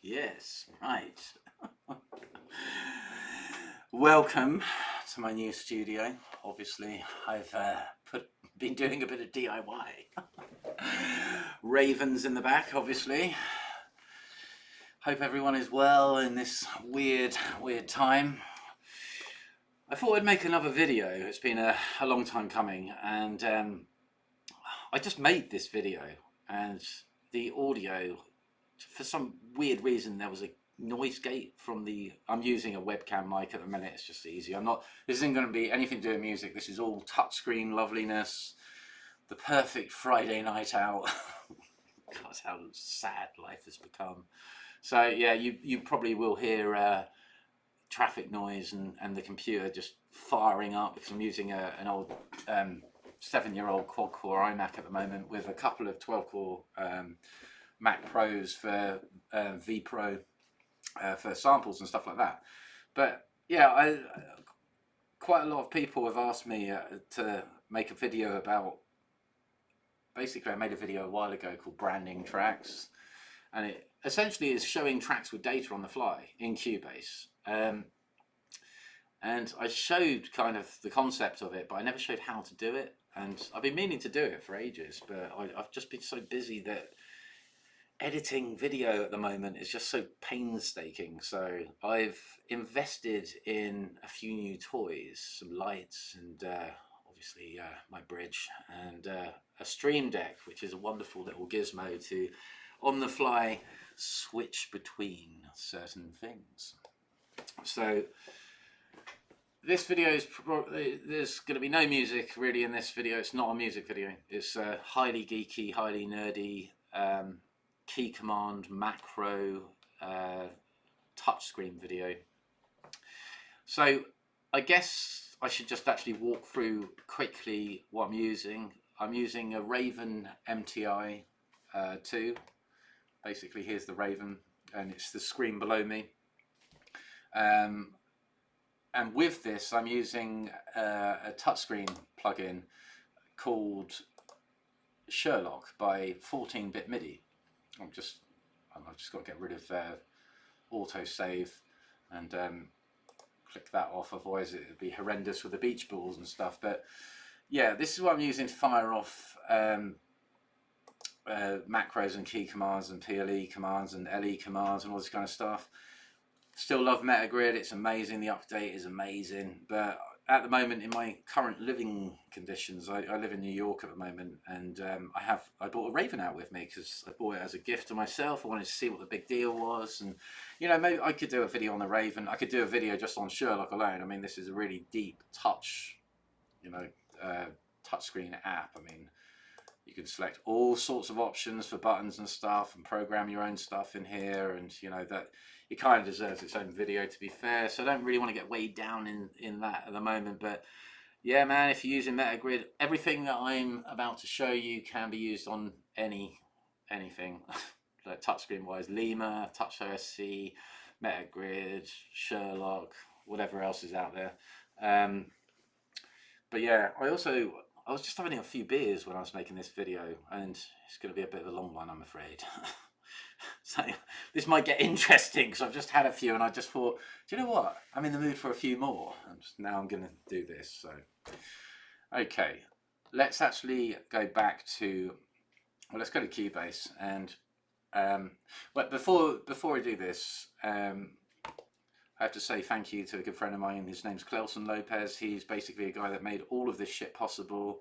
Yes, right. Welcome to my new studio. Obviously, I've been doing a bit of DIY. Ravens in the back, obviously. Hope everyone is well in this weird time. I thought I'd make another video. It's been a long time coming, and I just made this video, and the audio, for some weird reason, there was a noise gate from I'm using a webcam mic at the minute. It's just easy. This isn't going to be anything to do with music. This is all touchscreen loveliness, the perfect Friday night out. God, how sad life has become. So yeah, you probably will hear traffic noise and the computer just firing up because I'm using an old 7-year-old quad-core iMac at the moment with a couple of 12-core Mac Pros for vPro for samples and stuff like that. But yeah, quite a lot of people have asked me to make a video about. Basically, I made a video a while ago called Branding Tracks, and it essentially is showing tracks with data on the fly in Cubase. And I showed kind of the concept of it, but I never showed how to do it. And I've been meaning to do it for ages, but I've just been so busy that editing video at the moment is just so painstaking. So I've invested in a few new toys, some lights, and obviously my bridge, and a Stream Deck, which is a wonderful little gizmo to on the fly switch between certain things. So this video is there's going to be no music really in this video. It's not a music video. It's a highly geeky, highly nerdy key command macro touchscreen video. So I guess I should just actually walk through quickly what I'm using. I'm using a Raven MTI 2. Basically, here's the Raven, and it's the screen below me. And with this, I'm using a touchscreen plugin called Sherlock by 14-bit MIDI. I've just got to get rid of autosave and click that off, otherwise it would be horrendous with the beach balls and stuff. But yeah, this is what I'm using to fire off macros and key commands and PLE commands and LE commands and all this kind of stuff. Still love Metagrid, it's amazing, the update is amazing, but at the moment in my current living conditions, I live in New York at the moment, and I bought a Raven out with me because I bought it as a gift to myself. I wanted to see what the big deal was, and you know, maybe I could do a video on the Raven. I could do a video just on Sherlock alone. I mean, this is a really deep touch, you know, touchscreen app. I mean, you can select all sorts of options for buttons and stuff and program your own stuff in here, and you know that it kind of deserves its own video, to be fair. So I don't really want to get weighed down in that at the moment. But yeah, man, if you're using Metagrid, everything that I'm about to show you can be used on anything like touchscreen wise. Lima, Touch OSC, Metagrid, Sherlock, whatever else is out there. But yeah, I was just having a few beers when I was making this video, and it's going to be a bit of a long one, I'm afraid. So this might get interesting because I've just had a few and I just thought, do you know what? I'm in the mood for a few more. Now I'm going to do this. So, okay, let's actually go back to, well, let's go to Cubase. And but before I do this, I have to say thank you to a good friend of mine. His name's Clelson Lopes. He's basically a guy that made all of this shit possible.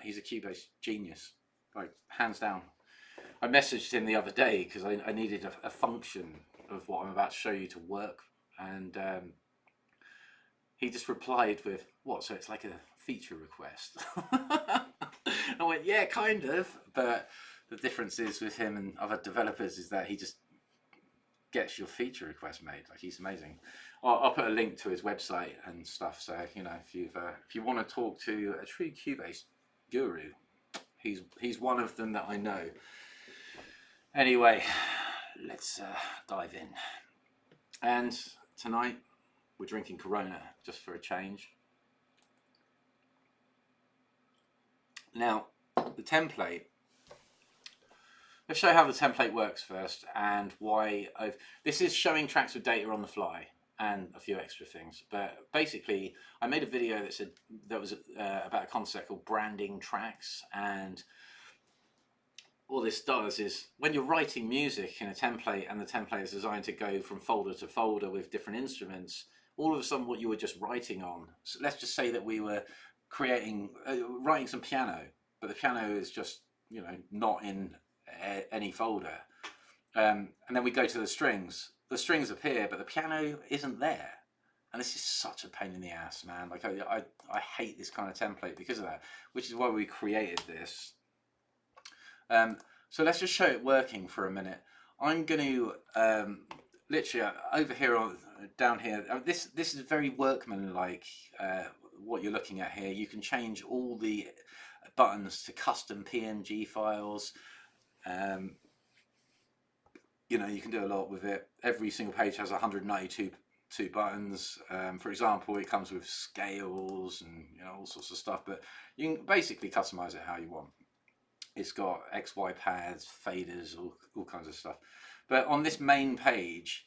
He's a Cubase genius, like hands down. I messaged him the other day because I needed a function of what I'm about to show you to work, and he just replied with, "What? So it's like a feature request?" I went, "Yeah, kind of," but the difference is with him and other developers is that he just gets your feature request made. Like, he's amazing. I'll put a link to his website and stuff, so you know, if you want to talk to a true Cubase guru, he's one of them that I know. Anyway, let's dive in. And tonight we're drinking Corona just for a change. Now, the template let's show how the template works first and why this is showing tracks with data on the fly and a few extra things. But basically, I made a video that was about a concept called branding tracks, and all this does is when you're writing music in a template and the template is designed to go from folder to folder with different instruments, all of a sudden what you were just writing on, so let's just say that we were writing some piano, but the piano is just, you know, not in any folder. And then we go to the strings appear, but the piano isn't there. And this is such a pain in the ass, man. Like I hate this kind of template because of that, which is why we created this. So let's just show it working for a minute. I'm going to literally over here down here. This is very workmanlike. What you're looking at here, you can change all the buttons to custom PNG files. You know, you can do a lot with it. Every single page has 192 buttons. For example, it comes with scales and, you know, all sorts of stuff, but you can basically customize it how you want. It's got XY pads, faders, all kinds of stuff. But on this main page,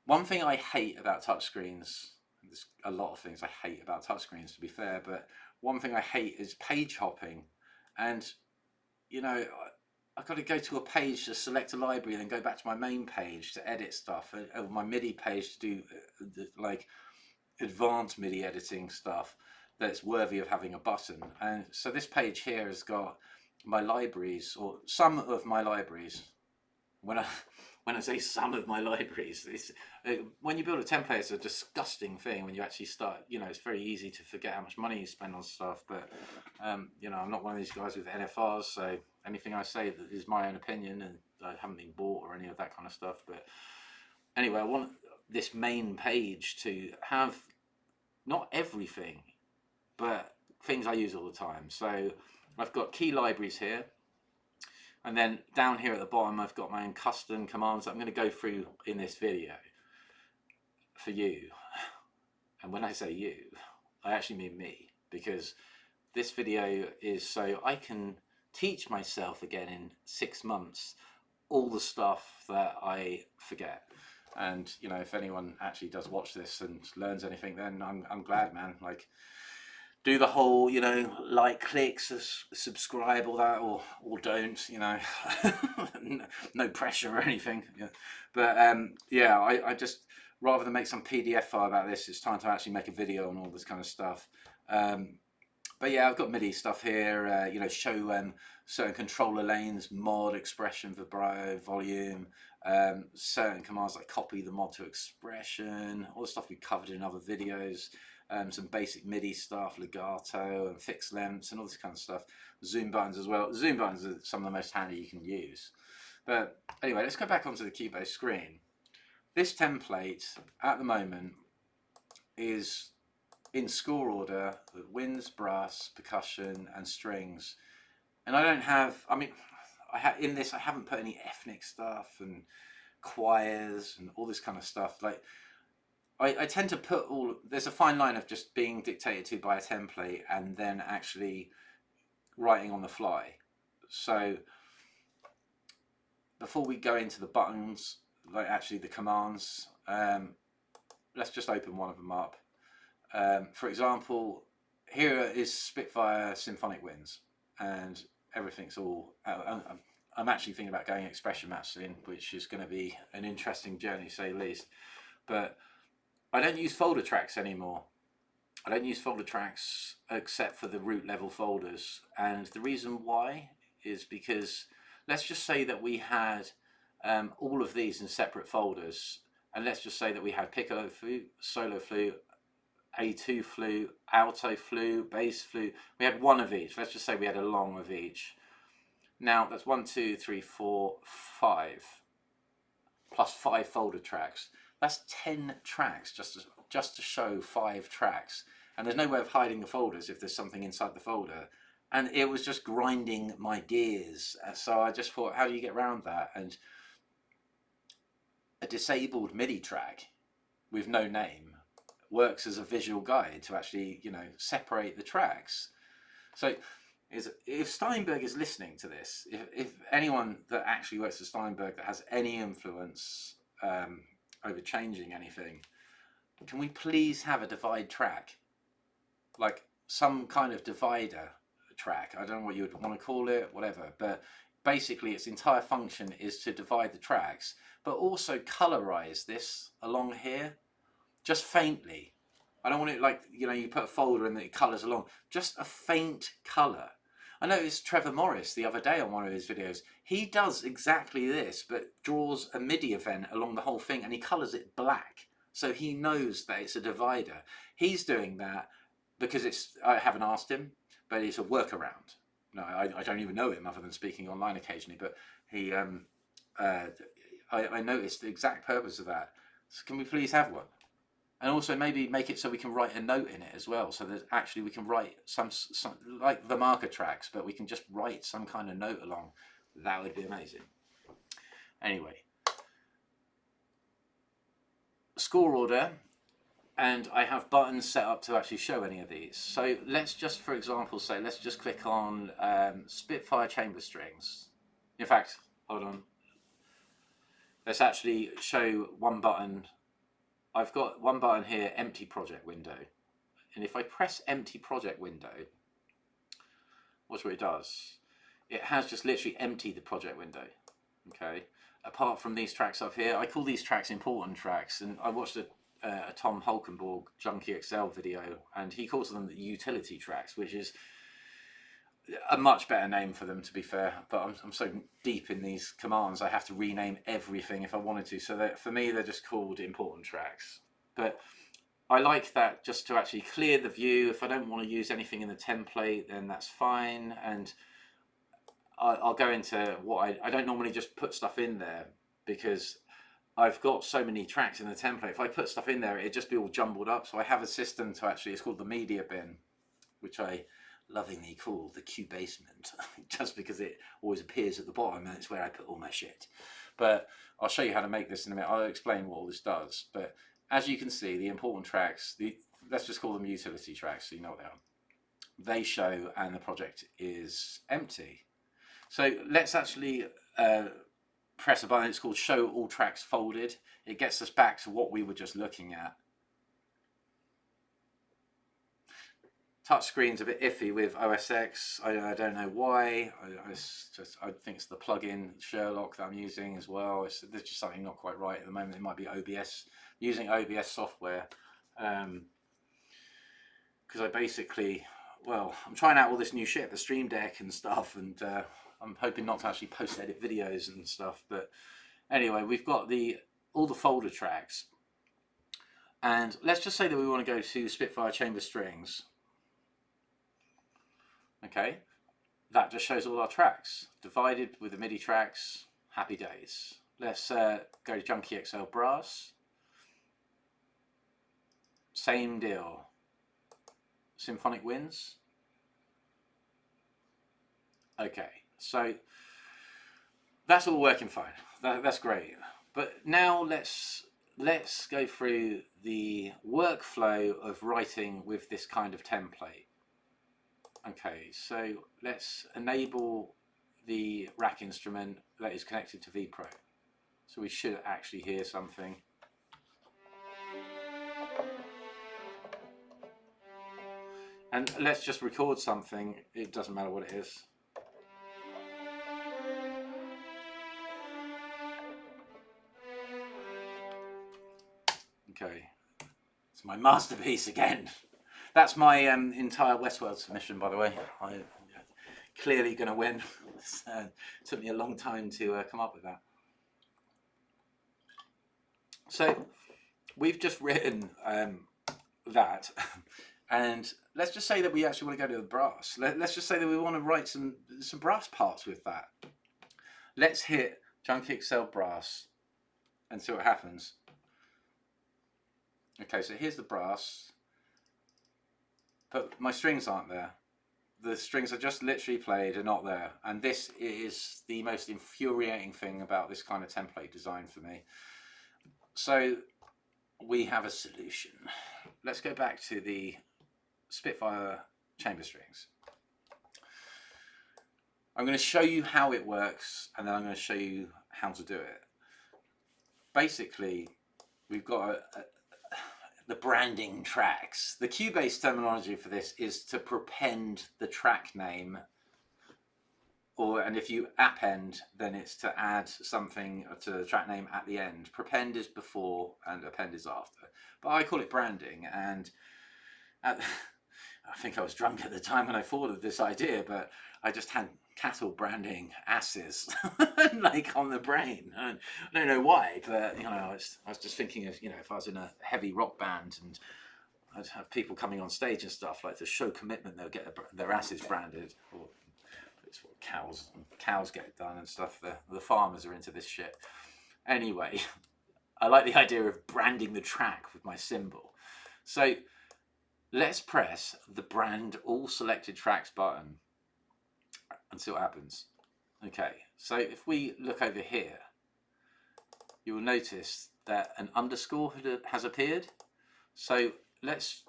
one thing I hate about touchscreens, there's a lot of things I hate about touchscreens to be fair, but one thing I hate is page hopping. And, you know, I've got to go to a page to select a library and then go back to my main page to edit stuff, or my MIDI page to do like advanced MIDI editing stuff that's worthy of having a button. And so this page here has got my libraries, or some of my libraries. When I say some of my libraries, when you build a template, it's a disgusting thing when you actually start. You know, it's very easy to forget how much money you spend on stuff. But you know, I'm not one of these guys with NFRs, so anything I say that is my own opinion, and I haven't been bought or any of that kind of stuff. But anyway, I want this main page to have not everything, but things I use all the time. So I've got key libraries here, and then down here at the bottom I've got my own custom commands that I'm going to go through in this video for you. And when I say you, I actually mean me, because this video is so I can teach myself again in 6 months all the stuff that I forget. And, you know, if anyone actually does watch this and learns anything, then I'm glad, man. Like, do the whole, you know, like, click, subscribe, all that, or don't, you know. No pressure or anything. Yeah. But yeah, I just, rather than make some PDF file about this, it's time to actually make a video on all this kind of stuff. But yeah, I've got MIDI stuff here, you know, show certain controller lanes, mod, expression, vibrato, volume, certain commands like copy the mod to expression, all the stuff we covered in other videos. Some basic MIDI stuff, legato and fixed lengths and all this kind of stuff. Zoom buttons as well. Zoom buttons are some of the most handy you can use. But anyway, let's go back onto the Cubase screen. This template at the moment is in score order with winds, brass, percussion and strings. And I don't have, I mean, in this I haven't put any ethnic stuff and choirs and all this kind of stuff. Like, I tend to put there's a fine line of just being dictated to by a template and then actually writing on the fly. So before we go into the buttons, like actually the commands, let's just open one of them up. For example, here is Spitfire Symphonic Winds, and everything's all, I'm actually thinking about going expression mastering, which is going to be an interesting journey, to say the least. But I don't use folder tracks anymore. I don't use folder tracks except for the root level folders. And the reason why is because, let's just say that we had all of these in separate folders. And let's just say that we had piccolo flute, solo flute, A2 flute, alto flute, bass flute. We had one of each. Let's just say we had a long of each. Now that's 1, 2, 3, 4, 5, plus 5 folder tracks. That's 10 tracks just to show 5 tracks. And there's no way of hiding the folders if there's something inside the folder. And it was just grinding my gears. So I just thought, how do you get around that? And a disabled MIDI track with no name works as a visual guide to actually, you know, separate the tracks. So is if Steinberg is listening to this, if anyone that actually works for Steinberg that has any influence over changing anything, can we please have a divide track, like some kind of divider track? I don't know what you would want to call it, whatever, but basically its entire function is to divide the tracks, but also colorize this along here, just faintly. I don't want it like, you know, you put a folder and it colors along, just a faint color. I noticed Trevor Morris the other day on one of his videos, he does exactly this, but draws a MIDI event along the whole thing and he colors it black. So he knows that it's a divider. He's doing that because it's, I haven't asked him, but it's a workaround. No, I don't even know him other than speaking online occasionally, but he, I noticed the exact purpose of that. So can we please have one? And also maybe make it so we can write a note in it as well, so that actually we can write some like the marker tracks, but we can just write some kind of note along. That would be amazing. Anyway, score order, and I have buttons set up to actually show any of these. So let's just, for example, say let's just click on Spitfire chamber strings. In fact, hold on. Let's actually show one button. I've got one button here, empty project window. And if I press empty project window, watch what it does. It has just literally emptied the project window. Okay. Apart from these tracks up here, I call these tracks important tracks. And I watched a Tom Holkenborg Junkie XL video, and he calls them the utility tracks, which is a much better name for them, to be fair, but I'm so deep in these commands I have to rename everything if I wanted to, so that for me they're just called important tracks. But I like that just to actually clear the view. If I don't want to use anything in the template, then that's fine, and I'll go into what I don't normally just put stuff in there because I've got so many tracks in the template. If I put stuff in there, it'd just be all jumbled up, so I have a system to actually, it's called the media bin, which I lovingly call the Cubasement, just because it always appears at the bottom and it's where I put all my shit. But I'll show you how to make this in a minute. I'll explain what all this does. But as you can see, the important tracks, let's just call them utility tracks so you know what they are. They show and the project is empty. So let's actually press a button. It's called show all tracks folded. It gets us back to what we were just looking at. Touchscreen's a bit iffy with OS X. I don't know why. I think it's the plugin Sherlock that I'm using as well. There's just something not quite right at the moment. It might be OBS, using OBS software. Because I basically, well, I'm trying out all this new shit, the Stream Deck and stuff, and I'm hoping not to actually post-edit videos and stuff. But anyway, we've got all the folder tracks. And let's just say that we want to go to Spitfire chamber strings. Okay, that just shows all our tracks, divided with the MIDI tracks, happy days. Let's go to Junkie XL Brass. Same deal. Symphonic Winds. Okay, so that's all working fine. That's great. But now let's go through the workflow of writing with this kind of template. Okay, so let's enable the rack instrument that is connected to vPro. So we should actually hear something. And let's just record something. It doesn't matter what it is. Okay, it's my masterpiece again. That's my entire Westworld submission, by the way. I'm clearly going to win. It took me a long time to come up with that. So we've just written that, and let's just say that we actually want to go to the brass. Let's just say that we want to write some brass parts with that. Let's hit Junkie XL Brass and see what happens. Okay, so here's the brass. But my strings aren't there. The strings I just literally played are not there. And this is the most infuriating thing about this kind of template design for me. So we have a solution. Let's go back to the Spitfire chamber strings. I'm going to show you how it works, and then I'm going to show you how to do it. Basically, we've got the branding tracks. The Cubase terminology for this is to prepend the track name, and if you append, then it's to add something to the track name at the end. Prepend is before and append is after. But I call it branding, and I think I was drunk at the time when I thought of this idea, but I just had cattle branding asses like on the brain. And I don't know why, but I was just thinking of, if I was in a heavy rock band and I'd have people coming on stage and stuff, like to show commitment, they'll get their asses branded. Or it's what cows get done and stuff. The farmers are into this shit. Anyway, I like the idea of branding the track with my symbol. So let's press the brand all selected tracks button and see what happens. Okay, so if we look over here, you will notice that an underscore has appeared. So let's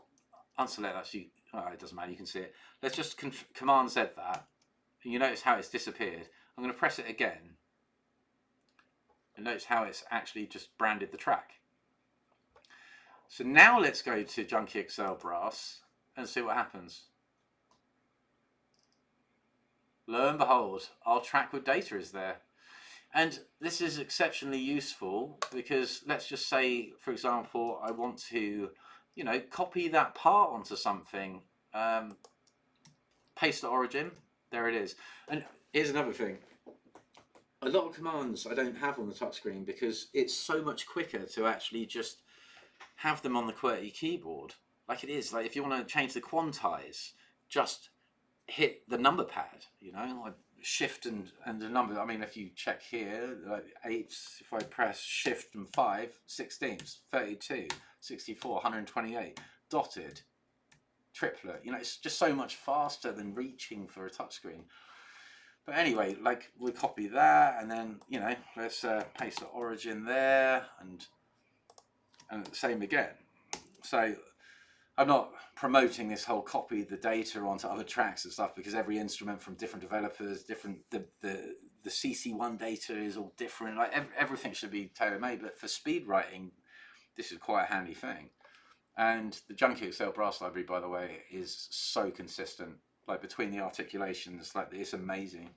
unselect that. So it doesn't matter, you can see it. Let's just Command Z that. And you notice how it's disappeared. I'm going to press it again. And notice how it's actually just branded the track. So now let's go to Junkie XL Brass and see what happens. Lo and behold, our track with data is there. And this is exceptionally useful because let's just say, for example, I want to, copy that part onto something. Paste the origin. There it is. And here's another thing. A lot of commands I don't have on the touchscreen because it's so much quicker to actually just have them on the QWERTY keyboard. Like it is. Like if you want to change the quantize, just hit the number pad, like shift and the number. I mean, if you check here, like 8, if I press shift and 5, 16s, 32, 64, 128, dotted, triplet. It's just so much faster than reaching for a touchscreen. But anyway, like we copy that, and then let's paste the origin there, and the same again. So I'm not promoting this whole copy the data onto other tracks and stuff because every instrument from different developers, different the CC1 data is all different. Like everything should be tailor made. But for speed writing, this is quite a handy thing. And the Junkie XL Brass library, by the way, is so consistent. Like between the articulations, like it's amazing.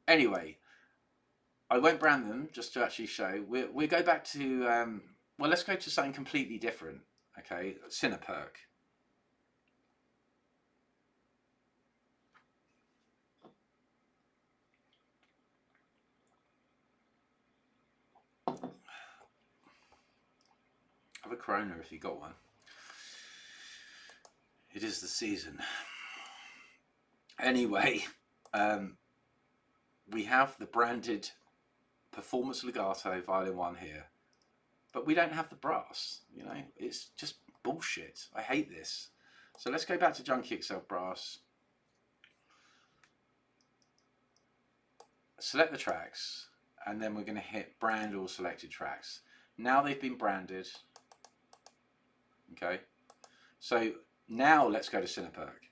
Anyway, I won't brand them just to actually show. We go back to well, let's go to something completely different. Okay, Cineperk. Have a Corona if you got one. It is the season. Anyway, we have the branded Performance Legato Violin 1 here, but we don't have the brass. It's just bullshit. I hate this. So let's go back to Junkie XL Brass. Select the tracks, and then we're going to hit brand all selected tracks. Now they've been branded. Okay, so now let's go to Cineperk.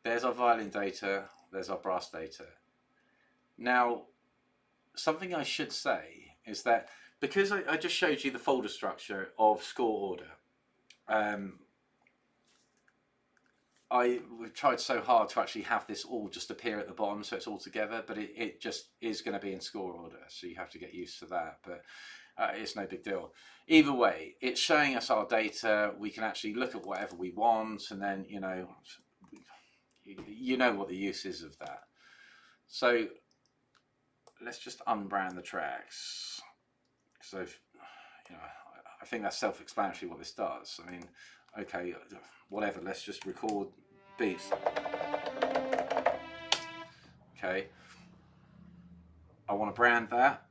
There's our violin data, there's our brass data. Now, something I should say is that because I just showed you the folder structure of score order, we've tried so hard to actually have this all just appear at the bottom so it's all together, but it just is going to be in score order, so you have to get used to that, but it's no big deal. Either way, it's showing us our data. We can actually look at whatever we want, and then you know what the use is of that. So let's just unbrand the tracks. So I think that's self-explanatory what this does. I mean, okay, whatever, let's just record beats. Okay, I want to brand that.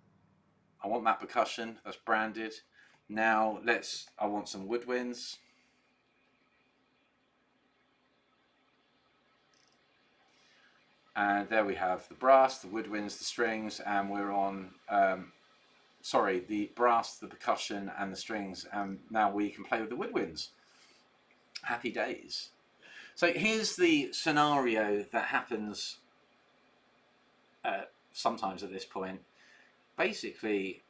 I want that percussion, that's branded. Now I want some woodwinds. And there we have the brass, the woodwinds, the strings, and we're on sorry, the brass, the percussion, and the strings, and now we can play with the woodwinds. Happy days. So here's the scenario that happens sometimes at this point. Basically,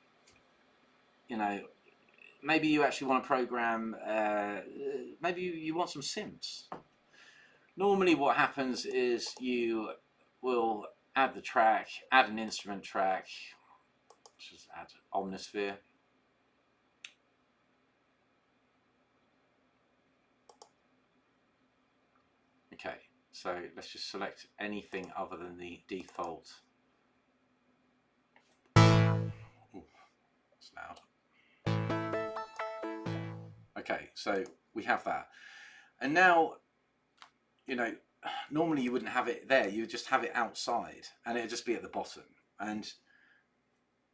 you know, maybe you actually want to program, maybe you want some synths. Normally what happens is you will add the track, add an instrument track, just add Omnisphere. Okay, so let's just select anything other than the default. Ooh, that's loud. Okay, so we have that. And now, you know, normally you wouldn't have it there, you would just have it outside and it would just be at the bottom. And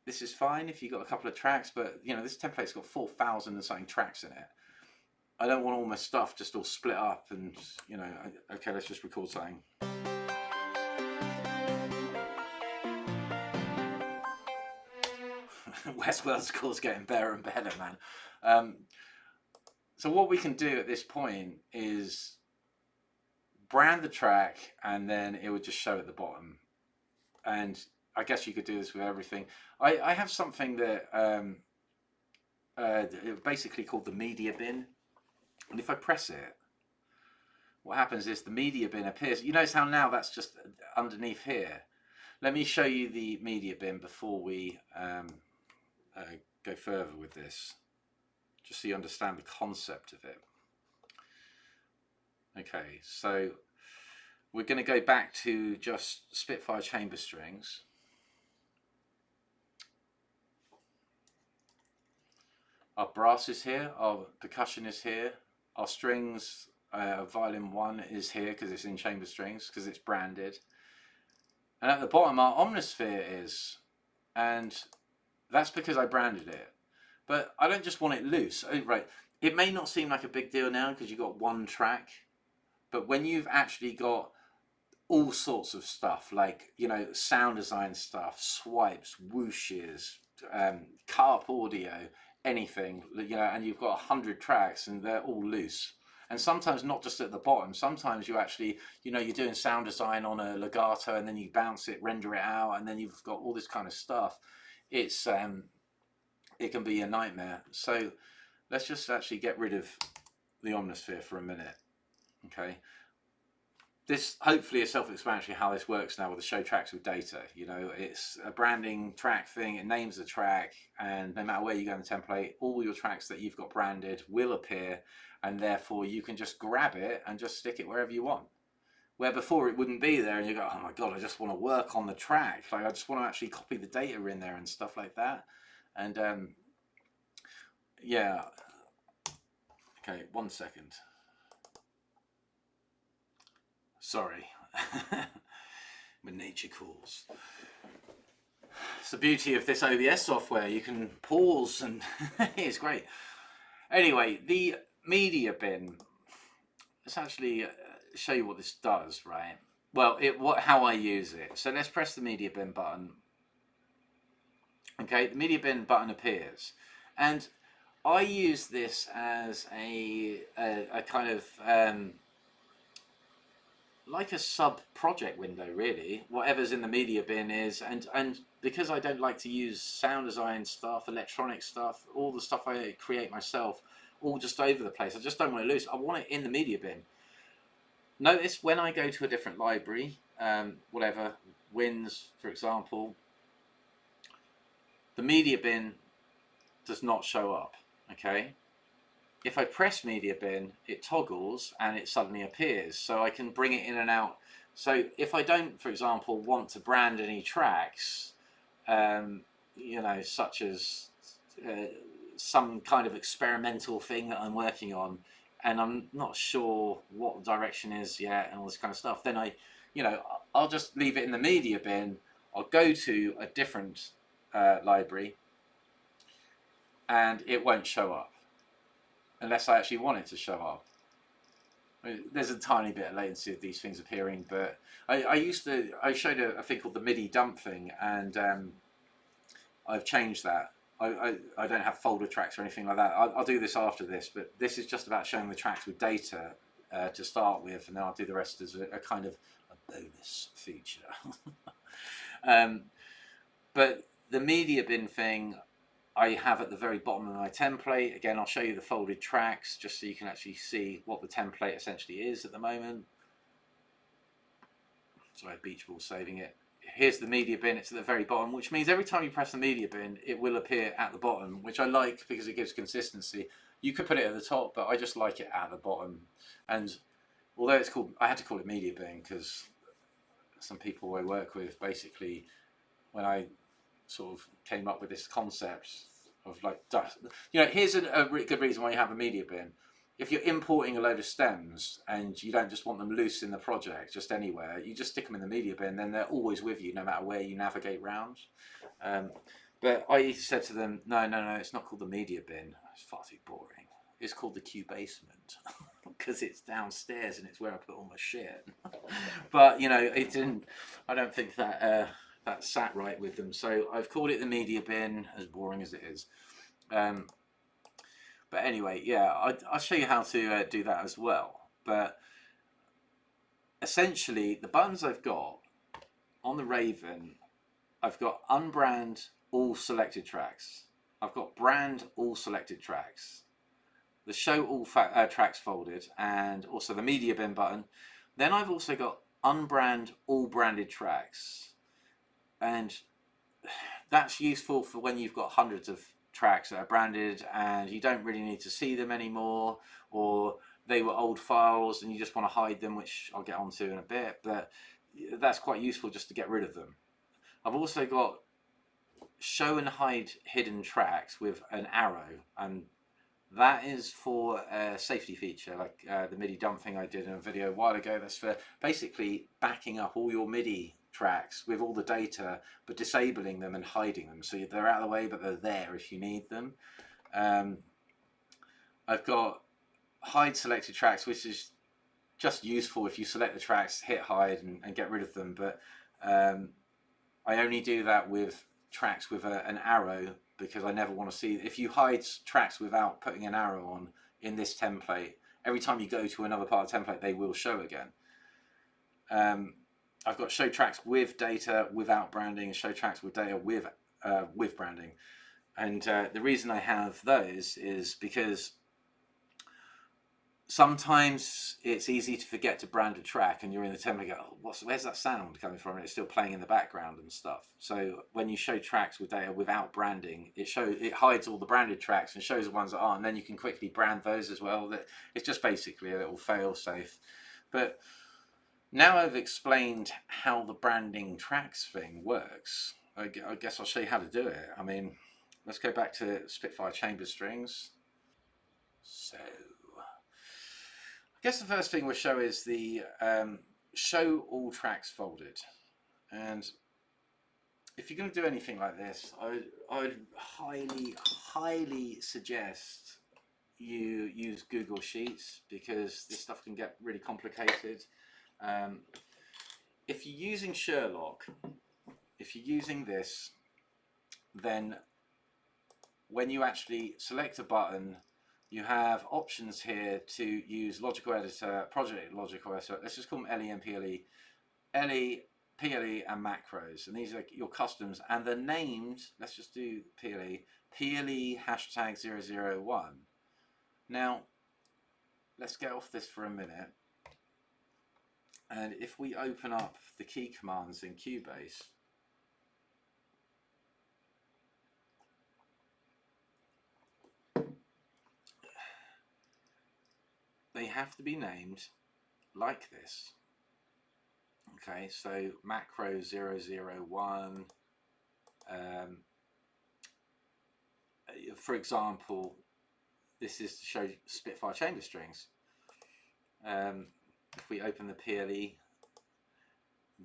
this is fine if you've got a couple of tracks, but you know, this template's got 4,000 and something tracks in it. I don't want all my stuff just all split up and, you know, okay, let's just record something. Westworld score's getting better and better, man. So what we can do at this point is brand the track and then it would just show at the bottom. And I guess you could do this with everything. I have something that basically called the media bin. And if I press it, what happens is the media bin appears. You notice how now that's just underneath here. Let me show you the media bin before we go further with this, just so you understand the concept of it. Okay, so we're going to go back to just Spitfire chamber strings. Our brass is here, our percussion is here, our strings, violin 1 is here because it's in chamber strings, because it's branded. And at the bottom our Omnisphere is, and that's because I branded it. But I don't just want it loose. Oh, right, it may not seem like a big deal now because you've got one track, but when you've actually got all sorts of stuff, like, you know, sound design stuff, swipes, whooshes, carp audio, anything, you know, and you've got 100 tracks and they're all loose. And sometimes not just at the bottom, sometimes you actually, you know, you're doing sound design on a legato and then you bounce it, render it out, and then you've got all this kind of stuff. It's it can be a nightmare. So let's just actually get rid of the Omnisphere for a minute. Okay, this hopefully is self-explanatory how this works now with the show tracks with data. You know, it's a branding track thing, it names the track, and no matter where you go in the template, all your tracks that you've got branded will appear, and therefore you can just grab it and just stick it wherever you want. Where before it wouldn't be there and you go, oh my god, I just want to work on the track, like I just want to actually copy the data in there and stuff like that. And yeah, okay, 1 second. Sorry, when nature calls. It's the beauty of this OBS software, you can pause and it's great. Anyway, the media bin, let's actually show you what this does, right? Well, how I use it. So let's press the media bin button. Okay, the media bin button appears, and I use this as a kind of like a sub project window, really. Whatever's in the media bin is, and because I don't like to use sound design stuff, electronic stuff, all the stuff I create myself, all just over the place. I just don't want it loose. I want it in the media bin. Notice when I go to a different library, whatever, Wins, for example, the media bin does not show up, okay? If I press media bin, it toggles and it suddenly appears, so I can bring it in and out. So if I don't, for example, want to brand any tracks, you know, such as some kind of experimental thing that I'm working on, and I'm not sure what the direction is yet and all this kind of stuff, then I'll just leave it in the media bin. I'll go to a different library and it won't show up unless I actually want it to show up. There's a tiny bit of latency of these things appearing, but I showed a thing called the MIDI dump thing, and I've changed that. I don't have folder tracks or anything like that. I'll do this after this, but this is just about showing the tracks with data to start with, and then I'll do the rest as a kind of a bonus feature. But the media bin thing I have at the very bottom of my template. Again, I'll show you the folded tracks just so you can actually see what the template essentially is at the moment. Sorry, Beach Ball saving it. Here's the media bin, it's at the very bottom, which means every time you press the media bin, it will appear at the bottom, which I like because it gives consistency. You could put it at the top, but I just like it at the bottom. And although it's called, I had to call it media bin because some people I work with, basically, when I sort of came up with this concept of like dust, you know, here's a really good reason why you have a media bin. If you're importing a load of stems and you don't just want them loose in the project, just anywhere, you just stick them in the media bin, then they're always with you no matter where you navigate round. But I said to them, no, it's not called the media bin. It's far too boring. It's called the Cubase because it's downstairs and it's where I put all my shit. But, you know, it didn't, I don't think that that sat right with them. So I've called it the media bin, as boring as it is. But anyway, yeah, I'll show you how to do that as well. But essentially, the buttons I've got on the Raven, I've got unbrand all selected tracks. I've got brand all selected tracks. The show all tracks folded, and also the media bin button. Then I've also got unbrand all branded tracks. And that's useful for when you've got hundreds of tracks that are branded and you don't really need to see them anymore, or they were old files and you just want to hide them, which I'll get onto in a bit, but that's quite useful just to get rid of them. I've also got show and hide hidden tracks with an arrow, and that is for a safety feature, like the MIDI dump thing I did in a video a while ago. That's for basically backing up all your MIDI tracks with all the data, but disabling them and hiding them, so they're out of the way but they're there if you need them. I've got hide selected tracks, which is just useful if you select the tracks, hit hide and get rid of them, but I only do that with tracks with an arrow because I never want to see, if you hide tracks without putting an arrow on in this template, every time you go to another part of the template they will show again. I've got show tracks with data without branding, show tracks with data with branding. And the reason I have those is because sometimes it's easy to forget to brand a track and you're in the template and go, oh, where's that sound coming from? And it's still playing in the background and stuff. So when you show tracks with data without branding, it hides all the branded tracks and shows the ones that aren't, and then you can quickly brand those as well. It's just basically a little fail safe. But now I've explained how the branding tracks thing works, I guess I'll show you how to do it. I mean, let's go back to Spitfire chamber strings. So I guess the first thing we'll show is the show all tracks folded. And if you're going to do anything like this, I'd highly suggest you use Google Sheets, because this stuff can get really complicated. If you're using Sherlock, if you're using this, then when you actually select a button, you have options here to use Logical Editor, Project Logical Editor. Let's just call them LE and PLE, LE, PLE, and macros. And these are your customs, and they're named. Let's just do PLE, PLE hashtag 001. Now, let's get off this for a minute. And if we open up the key commands in Cubase, they have to be named like this. Okay, so macro 001, for example, this is to show Spitfire chamber strings. If we open the PLE,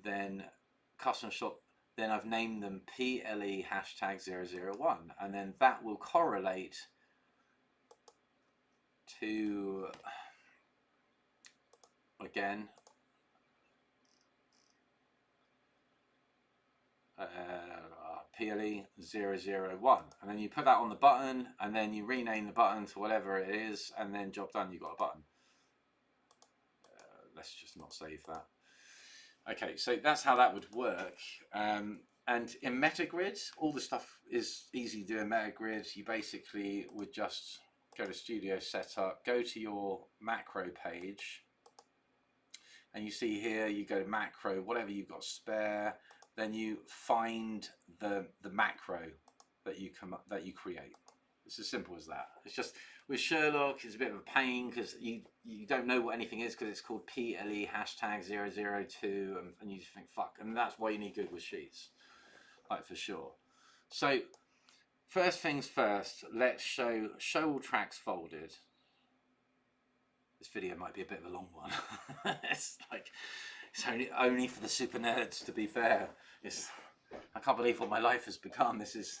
then custom shop, then I've named them PLE hashtag 001, and then that will correlate to, again, PLE001, and then you put that on the button, and then you rename the button to whatever it is, and then job done, you've got a button. Let's just not save that. Okay, so that's how that would work. And in Metagrid, all the stuff is easy to do in Metagrid. You basically would just go to Studio Setup, go to your macro page, and you see here, you go to macro, whatever you've got spare, then you find the macro that you create. It's as simple as that. It's just, with Sherlock, it's a bit of a pain because you don't know what anything is because it's called PLE #002, and you just think, fuck, and that's why you need Google Sheets, like, for sure. So first things first, let's show all tracks folded. This video might be a bit of a long one. It's like, it's only for the super nerds, to be fair. I can't believe what my life has become. This is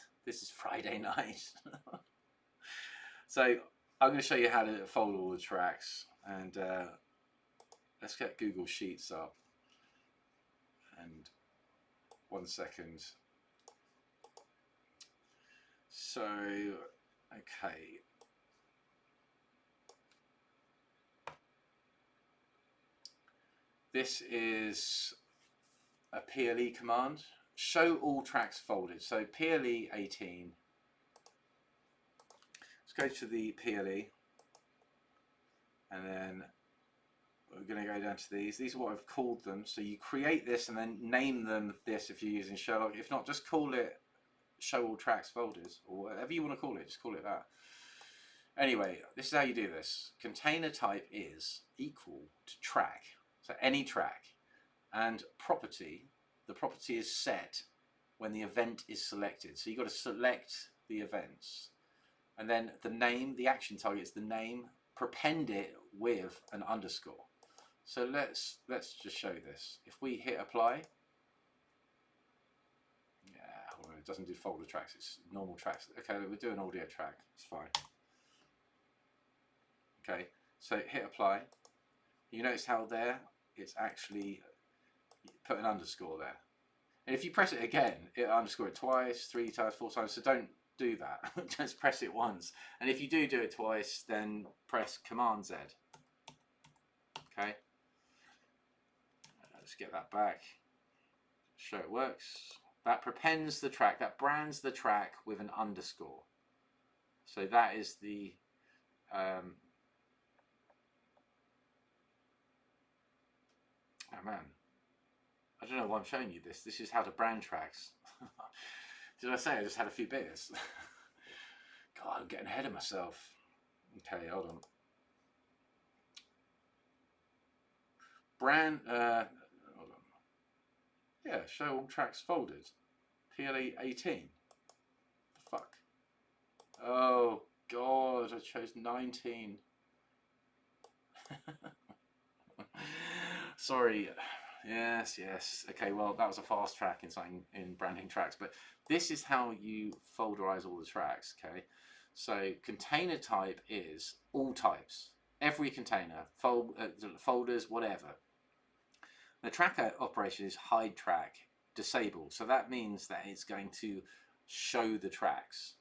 Friday night. So I'm going to show you how to fold all the tracks, and let's get Google Sheets up. And 1 second. So, okay. This is a PLE command. Show all tracks folded. So PLE 18. Go to the PLE, and then we're going to go down to these. These are what I've called them. So you create this and then name them this if you're using Sherlock. If not, just call it show all tracks folders, or whatever you want to call it, just call it that. Anyway, this is how you do this. Container type is equal to track, so any track, and property, the property is set when the event is selected. So you've got to select the events. And then the name, the action target is the name, prepend it with an underscore. So let's just show this. If we hit apply, yeah, it doesn't do folder tracks, it's normal tracks. Okay, we're doing audio track, it's fine. Okay, so hit apply. You notice how there, it's actually put an underscore there. And if you press it again, it'll underscore it twice, 3 times, 4 times, so don't do that. Just press it once, and if you do it twice, then press Command Z. Okay, let's get that back, show it works. That prepends the track, that brands the track with an underscore. So that is the oh man, I don't know why I'm showing you this. This is how to brand tracks. Did I say I just had a few beers? God, I'm getting ahead of myself. Okay, hold on. Brand, hold on. Yeah, show all tracks folded. PLE 18. The fuck? Oh, God, I chose 19. Sorry. Yes. Okay, well, that was a fast track in something in branding tracks, but this is how you folderize all the tracks. Okay, so container type is all types, every container, folders, whatever. The tracker operation is hide track disable, so that means that it's going to show the tracks,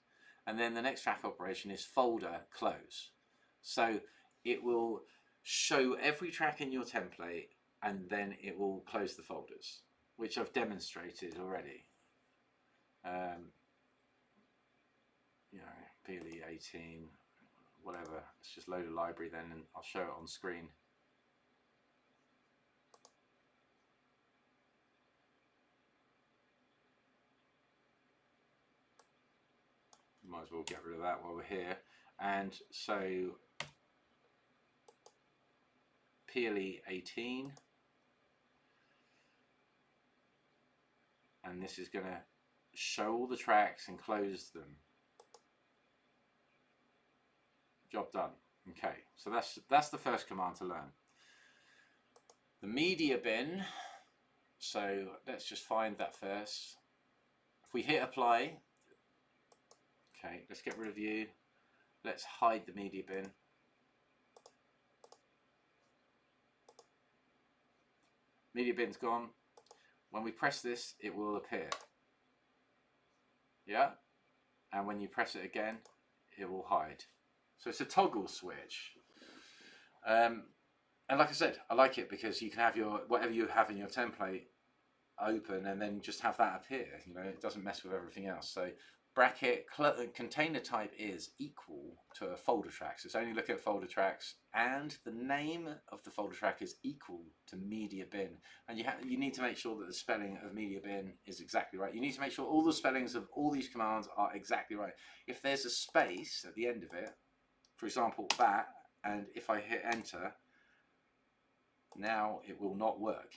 and then the next track operation is folder close, so it will show every track in your template, and then it will close the folders, which I've demonstrated already. You know, PLE 18, whatever. Let's just load a library then, and I'll show it on screen. Might as well get rid of that while we're here. And so PLE 18. And this is going to show all the tracks and close them. Job done. Okay, so that's the first command to learn. The media bin, so let's just find that first. If we hit apply, okay, let's get rid of you. Let's hide the media bin. Media bin's gone. When we press this, it will appear. Yeah, and when you press it again, it will hide. So it's a toggle switch. And like I said, I like it because you can have your whatever you have in your template open and then just have that appear. You know, it doesn't mess with everything else. So bracket container type is equal to a folder track. So it's only looking at folder tracks, and the name of the folder track is equal to media bin. And you need to make sure that the spelling of media bin is exactly right. You need to make sure all the spellings of all these commands are exactly right. If there's a space at the end of it, for example that, and if I hit enter, now it will not work.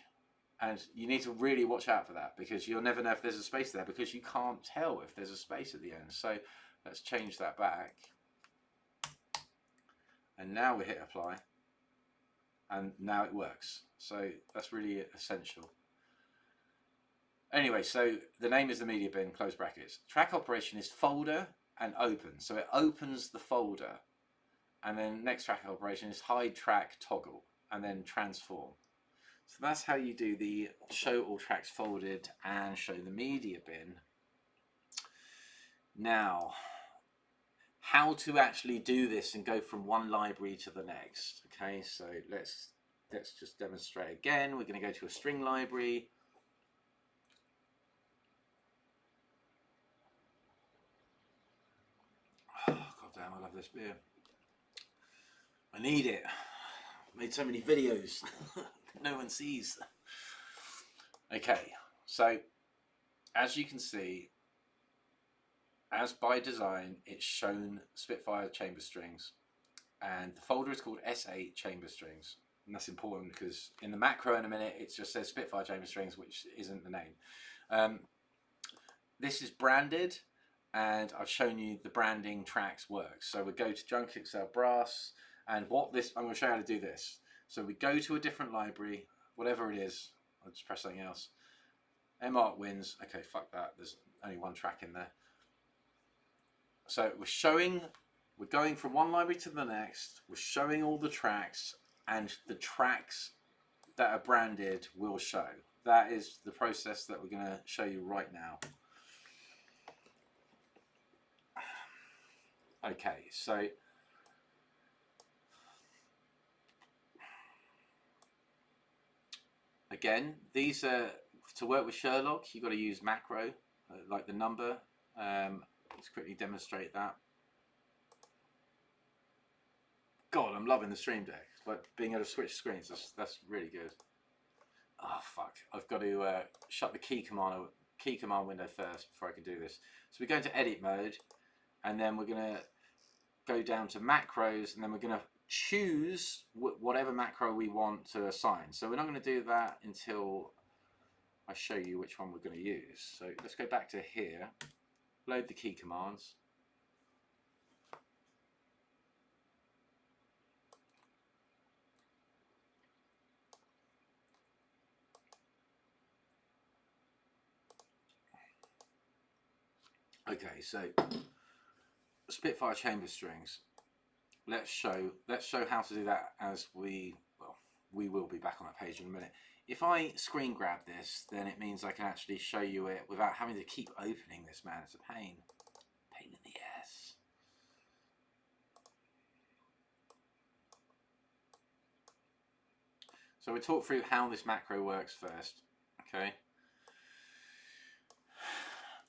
And you need to really watch out for that, because you'll never know if there's a space there, because you can't tell if there's a space at the end. So let's change that back. And now we hit apply. And now it works. So that's really essential. Anyway, so the name is the media bin, close brackets. Track operation is folder and open. So it opens the folder. And then next track operation is hide track toggle and then transform. So that's how you do the show all tracks folded and show the media bin. Now, how to actually do this and go from one library to the next. Okay, so let's just demonstrate again. We're going to go to a string library. Oh, God damn, I love this beer. I need it. I made so many videos. No one sees. Okay, so as you can see, as by design, it's shown Spitfire chamber strings, and the folder is called S8 chamber strings. And that's important because in the macro in a minute, it just says Spitfire chamber strings, which isn't the name. This is branded, and I've shown you the branding tracks works. So we go to Junk Excel Brass, and I'm going to show you how to do this. So we go to a different library, whatever it is. I'll just press something else. Mark wins. Okay, fuck that. There's only one track in there. So we're going from one library to the next. We're showing all the tracks, and the tracks that are branded will show. That is the process that we're going to show you right now. Okay, so again, these are to work with Sherlock. You've got to use macro, like the number. Let's quickly demonstrate that. God, I'm loving the Stream Deck. It's like being able to switch screens. That's really good. Oh fuck! I've got to shut the key command window first before I can do this. So we go into edit mode, and then we're gonna go down to macros, and then we're gonna choose whatever macro we want to assign. So we're not going to do that until I show you which one we're going to use. So let's go back to here, load the key commands. Okay, so Spitfire chamber strings. Let's show how to do that as we will be back on that page in a minute. If I screen grab this, then it means I can actually show you it without having to keep opening this, man. It's a pain in the ass. So we'll talk through how this macro works first, okay?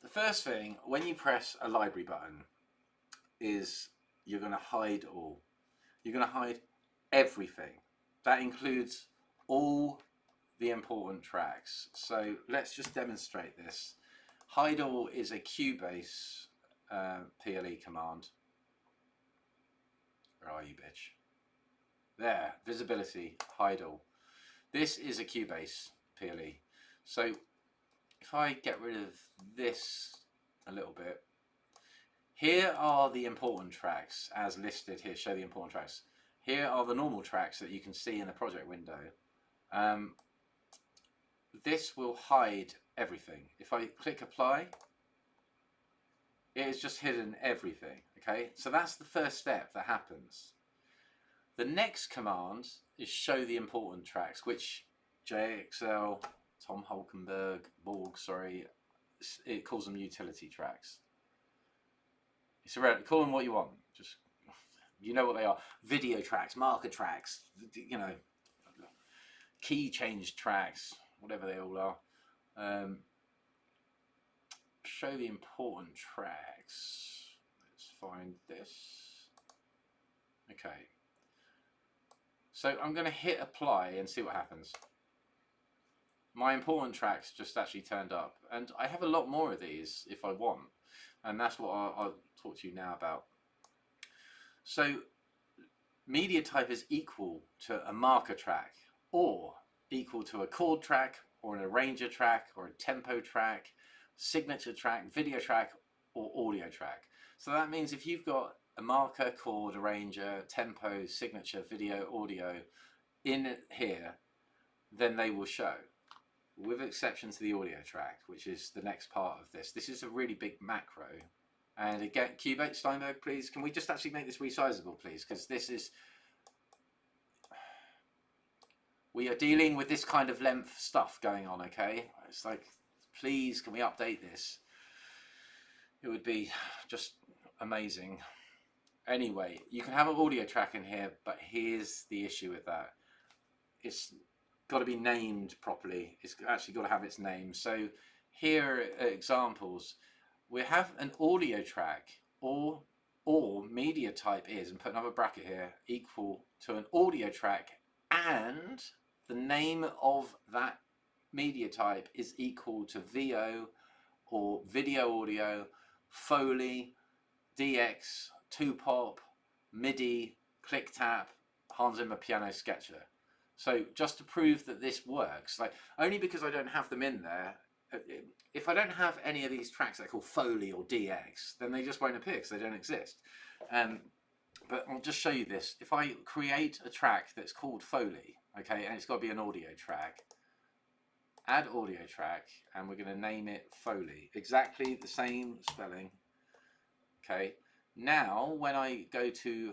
The first thing, when you press a library button, is you're going to hide all. You're going to hide everything. That includes all the important tracks. So let's just demonstrate this. Hide all is a Cubase PLE command. Where are you, bitch? There, visibility, hide all. This is a Cubase PLE. So if I get rid of this a little bit, here are the important tracks as listed here. Show the important tracks. Here are the normal tracks that you can see in the project window. This will hide everything. If I click apply, it has just hidden everything. Okay, so that's the first step that happens. The next command is show the important tracks, which JXL, Tom Hulkenberg, Borg, sorry, it calls them utility tracks. It's irrelevant. Call them what you want. Just, you know what they are. Video tracks, marker tracks, you know, key change tracks, whatever they all are. Show the important tracks. Let's find this. Okay. So I'm going to hit apply and see what happens. My important tracks just actually turned up, and I have a lot more of these if I want, and that's what I'll talk to you now about. So media type is equal to a marker track, or equal to a chord track, or an arranger track, or a tempo track, signature track, video track, or audio track. So that means if you've got a marker, chord, arranger, tempo, signature, video, audio in here, then they will show, with exception to the audio track, which is the next part of this. This is a really big macro. And again, Cubase Steinberg, please, can we just actually make this resizable, please? Because this is, we are dealing with this kind of length stuff going on, okay? It's like, please, can we update this? It would be just amazing. Anyway, you can have an audio track in here, but here's the issue with that. It's got to be named properly. It's actually got to have its name. So here are examples. We have an audio track, or media type is, and put another bracket here, equal to an audio track, and the name of that media type is equal to VO or video audio, Foley, DX, 2-pop, MIDI, click tap, Hans Zimmer piano sketcher. So just to prove that this works, like, only because I don't have them in there, if I don't have any of these tracks that are called Foley or DX, then they just won't appear because they don't exist. But I'll just show you this. If I create a track that's called Foley, okay, and it's got to be an audio track, add audio track, and we're going to name it Foley. Exactly the same spelling. Okay. Now, when I go to,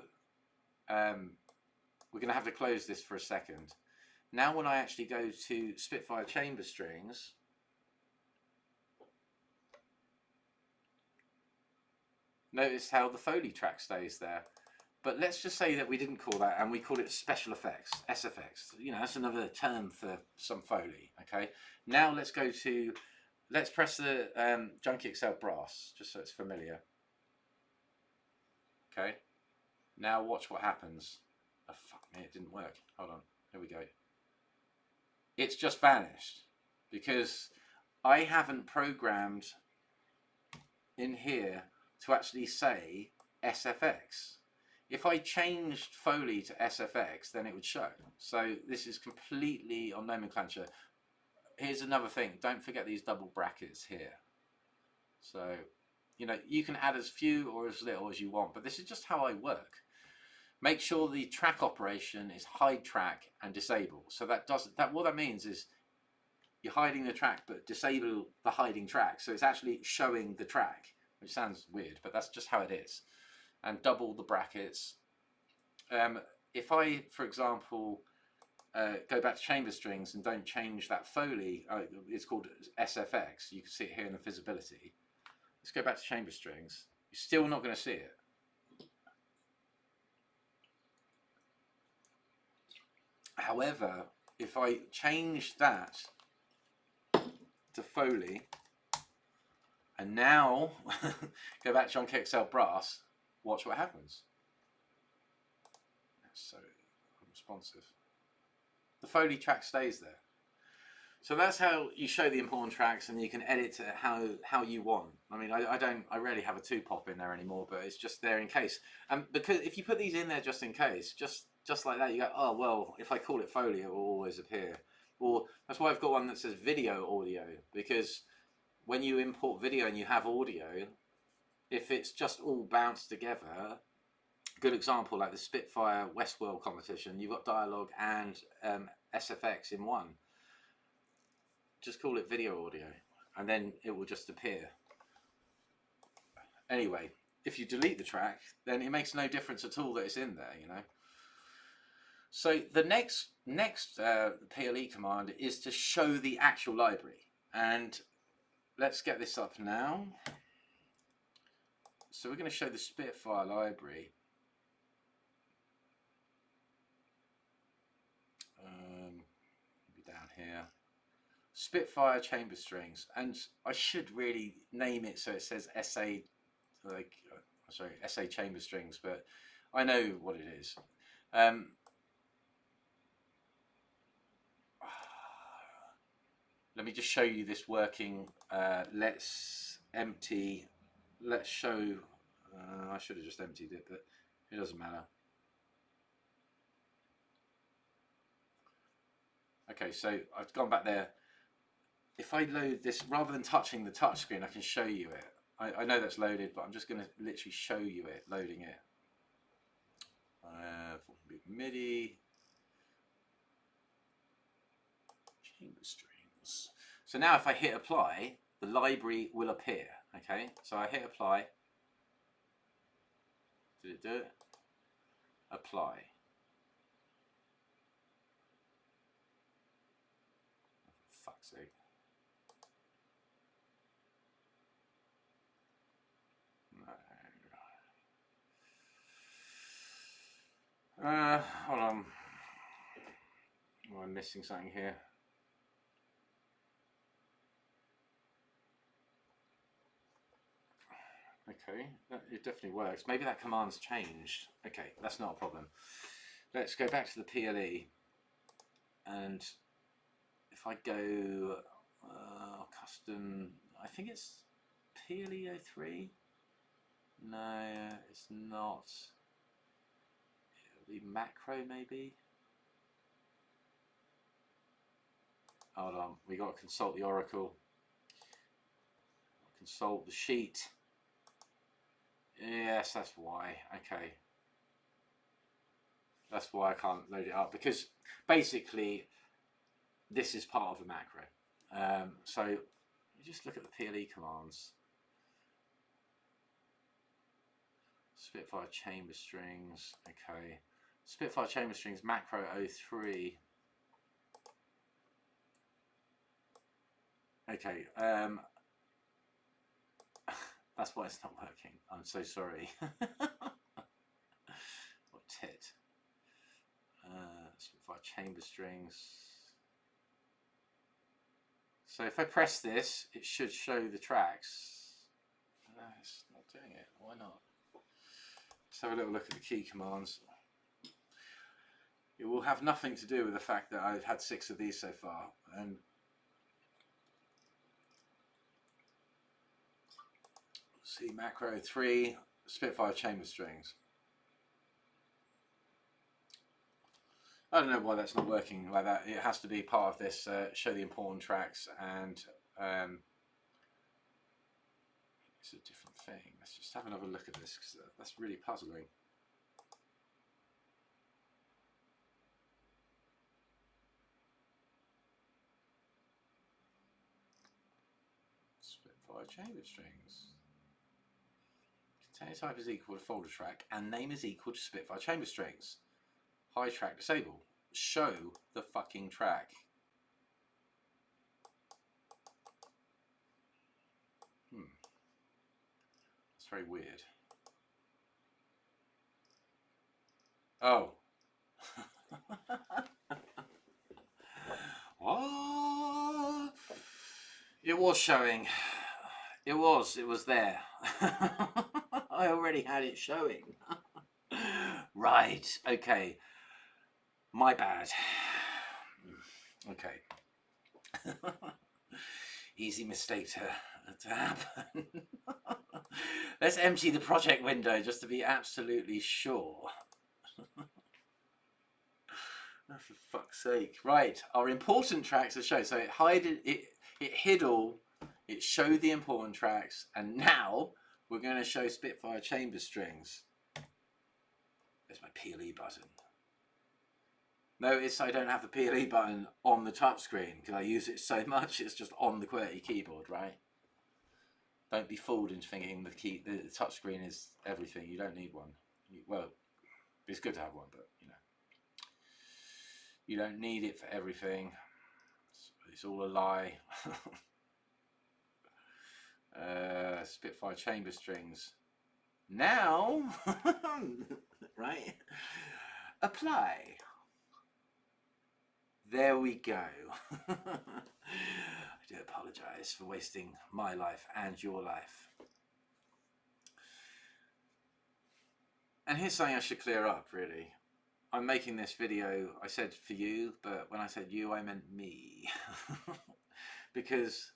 we're going to have to close this for a second. Now, when I actually go to Spitfire chamber strings, notice how the Foley track stays there. But let's just say that we didn't call that, and we call it special effects, SFX. You know, that's another term for some Foley, okay? Now let's go to, let's press the Junkie XL brass, just so it's familiar. Okay, now watch what happens. Oh, fuck me, it didn't work. Hold on, here we go. It's just vanished, because I haven't programmed in here to actually say SFX. If I changed Foley to SFX, then it would show. So this is completely on nomenclature. Here's another thing. Don't forget these double brackets here. So, you know, you can add as few or as little as you want, but this is just how I work. Make sure the track operation is hide track and disable. So that doesn't, what that means is you're hiding the track, but disable the hiding track. So it's actually showing the track, which sounds weird, but that's just how it is. And double the brackets. If I, for example, go back to chamber strings and don't change that Foley, it's called SFX. You can see it here in the visibility. Let's go back to chamber strings. You're still not going to see it. However, if I change that to Foley, and now go back to Junkie XL brass, watch what happens. That's so unresponsive. The Foley track stays there. So that's how you show the important tracks, and you can edit it how you want. I mean, I rarely have a 2-pop in there anymore, but it's just there in case. And because if you put these in there just in case, just like that, you go, oh well, if I call it Foley, it will always appear. Or that's why I've got one that says video audio, because when you import video and you have audio, if it's just all bounced together, good example like the Spitfire Westworld competition, you've got dialogue and SFX in one. Just call it video audio, and then it will just appear. Anyway, if you delete the track, then it makes no difference at all that it's in there, you know. So the next PLE command is to show the actual library, and let's get this up now. So we're going to show the Spitfire library. Maybe down here. Spitfire chamber strings, and I should really name it so it says SA, like sorry, SA chamber strings, but I know what it is. Let me just show you this working. Let's show. I should have just emptied it, but it doesn't matter. Okay, so I've gone back there. If I load this, rather than touching the touchscreen, I can show you it. I know that's loaded, but I'm just going to literally show you it, loading it. MIDI. Chamber strings. So now if I hit apply, the library will appear. Okay, so I hit apply. Did it do it? Apply. For fuck's sake. No. Hold on. Oh, I'm missing something here. Okay, it definitely works. Maybe that command's changed. Okay, that's not a problem. Let's go back to the PLE, and if I go custom, I think it's PLE 03. No, it's not. It'll be macro maybe. Hold on, we got to consult the Oracle. Consult the sheet. Yes, that's why. Okay. That's why I can't load it up, because basically this is part of the macro. So you just look at the PLE commands. Spitfire chamber strings. Okay. Spitfire chamber strings macro 03. Okay. That's why it's not working. I'm so sorry. What tit? Spitfire chamber strings. So if I press this, it should show the tracks. No, it's not doing it. Why not? Let's have a little look at the key commands. It will have nothing to do with the fact that I've had 6 of these so far. And see, macro 3, Spitfire chamber strings. I don't know why that's not working like that. It has to be part of this show the important tracks, and it's a different thing. Let's just have another look at this, because that's really puzzling. Spitfire chamber strings. Container type is equal to folder track, and name is equal to Spitfire chamber strings. High track disable. Show the fucking track. It's very weird. Oh. Oh. It was showing. It was there. I already had it showing. Right, okay. My bad. Okay. Easy mistake to happen. Let's empty the project window just to be absolutely sure. Oh, for fuck's sake. Right, our important tracks are shown. So it hid all, it showed the important tracks, and now we're going to show Spitfire chamber strings. There's my PLE button. Notice I don't have the PLE button on the touchscreen because I use it so much. It's just on the QWERTY keyboard, right? Don't be fooled into thinking the touchscreen is everything. You don't need one. Well, it's good to have one, but you know, you don't need it for everything. It's all a lie. Spitfire chamber strings. Now, right, apply. There we go. I do apologise for wasting my life and your life. And here's something I should clear up, really. I'm making this video, I said for you, but when I said you, I meant me. Because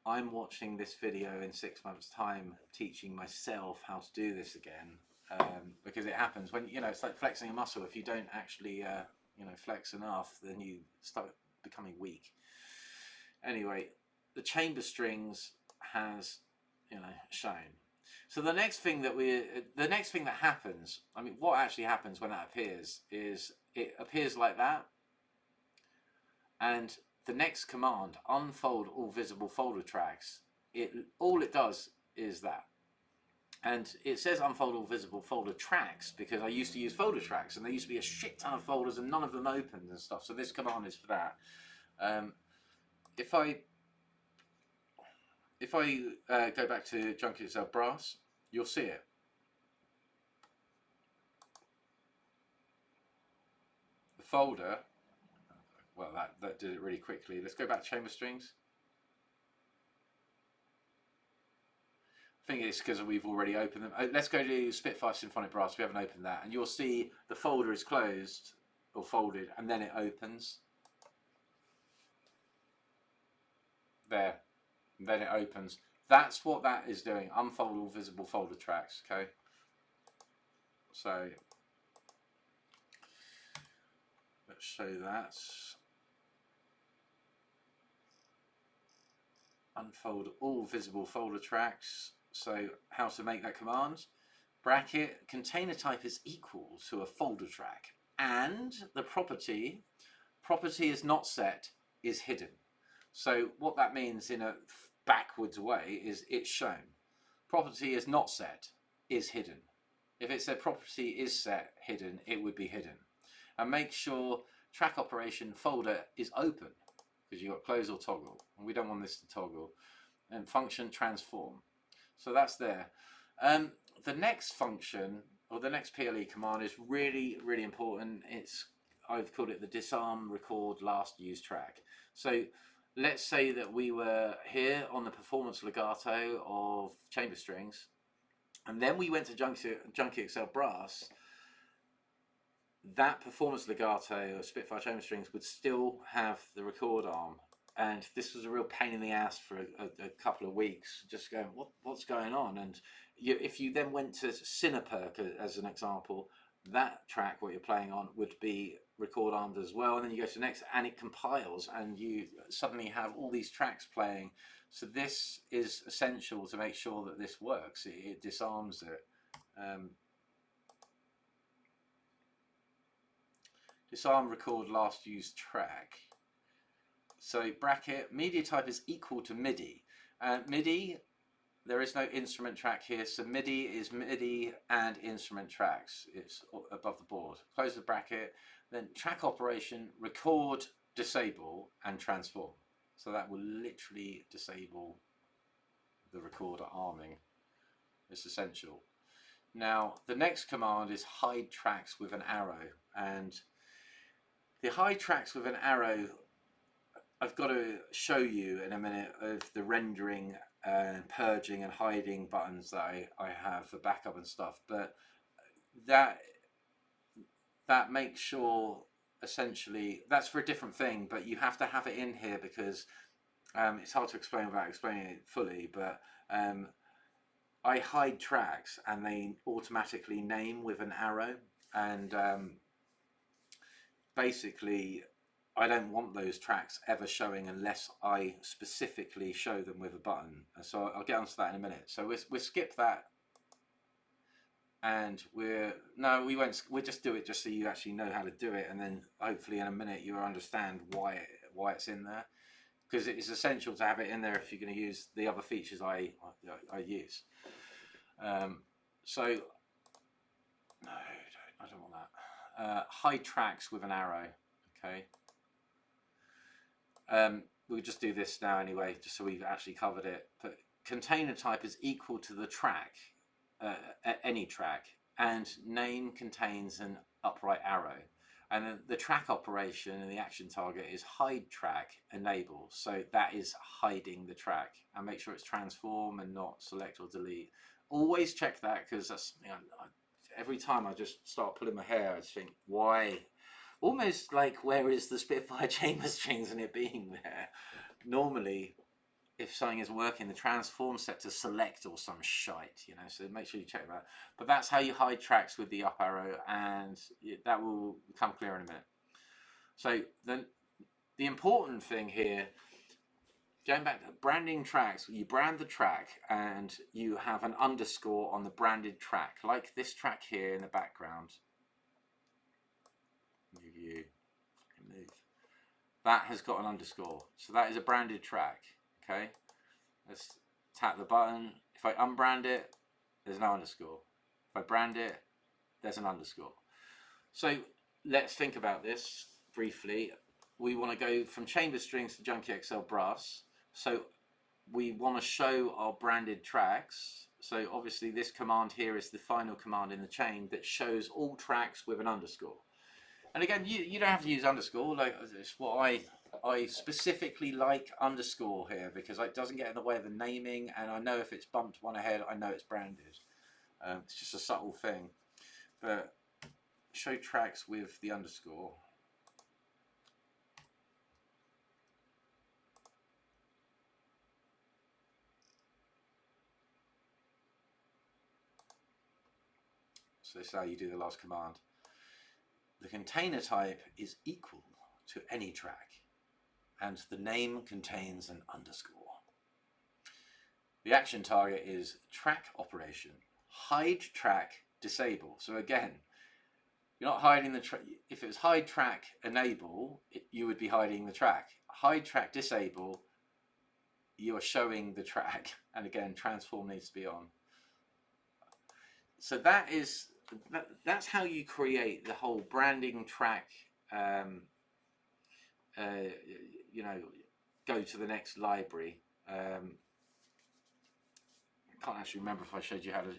I'm watching this video in 6 months' time, teaching myself how to do this again. Because it happens when, you know, it's like flexing a muscle. If you don't actually, you know, flex enough, then you start becoming weak. Anyway, the chamber strings has, you know, shown. So the next thing that happens, I mean, what actually happens when that appears is it appears like that, and the next command, unfold all visible folder tracks, all it does is that. And it says unfold all visible folder tracks because I used to use folder tracks, and there used to be a shit ton of folders and none of them opened and stuff. So this command is for that. If I go back to Junkie Itself Brass, you'll see it. The folder, well, that did it really quickly. Let's go back to chamber strings. I think it's because we've already opened them. Let's go to Spitfire Symphonic Brass. We haven't opened that, and you'll see the folder is closed or folded, and then it opens. There, and then it opens. That's what that is doing. Unfold all visible folder tracks. Okay. So let's show that. Unfold all visible folder tracks. So how to make that command? Bracket, container type is equal to a folder track, and the property is not set, is hidden. So what that means in a backwards way is it's shown. Property is not set, is hidden. If it said property is set, hidden, it would be hidden. And make sure track operation folder is open, because you've got close or toggle, and we don't want this to toggle. And function transform. So that's there. The next function, or the next PLE command, is really, really important. I've called it the disarm record last used track. So let's say that we were here on the performance legato of chamber strings, and then we went to Junkie Excel Brass. That performance legato of Spitfire chamber strings would still have the record arm. And this was a real pain in the ass for a couple of weeks, just going, what's going on? And if you then went to Cineperk, as an example, that track, what you're playing on, would be record armed as well. And then you go to the next, and it compiles, and you suddenly have all these tracks playing. So this is essential to make sure that this works. It disarms it. Disarm record last used track. So bracket, media type is equal to MIDI. MIDI, there is no instrument track here, so MIDI is MIDI and instrument tracks. It's above the board. Close the bracket, then track operation, record, disable, and transform. So that will literally disable the recorder arming. It's essential. Now, the next command is hide tracks with an arrow. And the hide tracks with an arrow, I've got to show you in a minute of the rendering and purging and hiding buttons that I have for backup and stuff, but that makes sure, essentially, that's for a different thing, but you have to have it in here because it's hard to explain without explaining it fully, but I hide tracks and they automatically name with an arrow, and basically I don't want those tracks ever showing unless I specifically show them with a button. So I'll get onto that in a minute. So we'll skip that, and we'll just do it just so you actually know how to do it, and then hopefully in a minute you'll understand why it's in there, because it is essential to have it in there if you're going to use the other features I use. So no, I don't want that. Hide tracks with an arrow. Okay. We'll just do this now anyway, just so we've actually covered it. But container type is equal to the track. any track, and name contains an upright arrow. And then the track operation and the action target is hide track enable. So that is hiding the track, and make sure it's transform and not select or delete. Always check that, because that's, you know, every time I just start pulling my hair, I just think, why? Almost like, where is the Spitfire chamber strings and it being there? Normally, if something isn't working, the transform set to select or some shite, you know, so make sure you check that. But that's how you hide tracks with the up arrow, and that will become clear in a minute. So the important thing here, going back to branding tracks, you brand the track and you have an underscore on the branded track, like this track here in the background. Move. That has got an underscore, so that is a branded track. Okay, let's tap the button. If I unbrand it, there's no underscore. If I brand it, there's an underscore. So let's think about this briefly. We want to go from chamber strings to Junkie XL brass. So we want to show our branded tracks. So obviously this command here is the final command in the chain that shows all tracks with an underscore. And again, you don't have to use underscore. Like, it's what I specifically like underscore here, because it doesn't get in the way of the naming, and I know if it's bumped one ahead, I know it's branded. It's just a subtle thing. But show tracks with the underscore. So this is how you do the last command. The container type is equal to any track, and the name contains an underscore. The action target is track operation. Hide track disable. So again, you're not hiding the track. If it was hide track enable, you would be hiding the track. Hide track disable, you are showing the track. And again, transform needs to be on. So that's how you create the whole branding track. You know, go to the next library. I can't actually remember if I showed you how to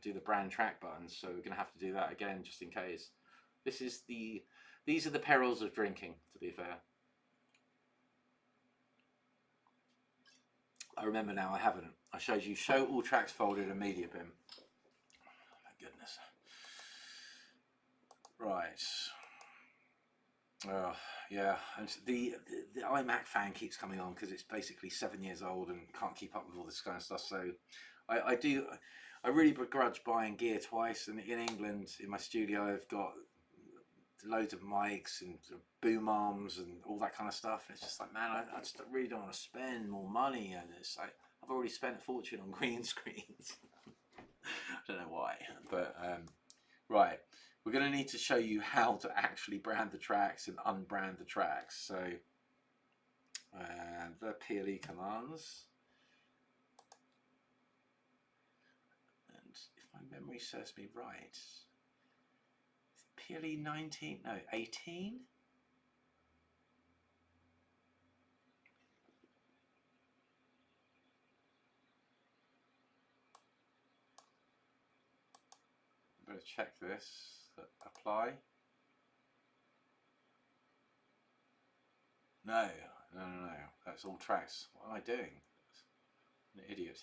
do the brand track buttons, so we're going to have to do that again just in case. These are the perils of drinking, to be fair. I remember now, I haven't. I showed you show all tracks folded and media bin. My goodness. Right. Oh, yeah, and the iMac fan keeps coming on because it's basically 7 years old and can't keep up with all this kind of stuff. So I really begrudge buying gear twice. And in England, in my studio, I've got loads of mics and boom arms and all that kind of stuff. And it's just like, man, I just really don't want to spend more money. And it's like, I've already spent a fortune on green screens. I don't know why, but right. We're going to need to show you how to actually brand the tracks and unbrand the tracks. So the PLE commands. And if my memory serves me right, PLE 19, no, 18? I'm going to check this. Apply. No, that's all tracks. What am I doing? I'm an idiot.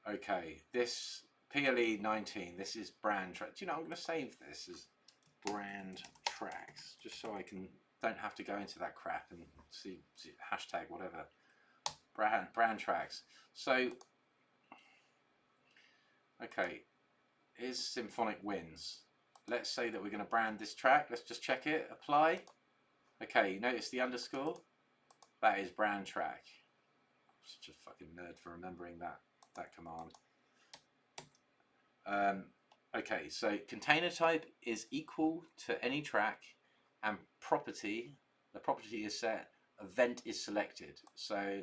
Okay, this PLE 19, this is brand track. Do you know, I'm going to save this as brand tracks, just so I don't have to go into that crap and see hashtag whatever. Brand tracks. So okay, is Symphonic wins. Let's say that we're going to brand this track. Let's just check it. Apply. Okay, you notice the underscore? That is brand track. I'm such a fucking nerd for remembering that command. Okay, so container type is equal to any track, and property, the property is set, event is selected. So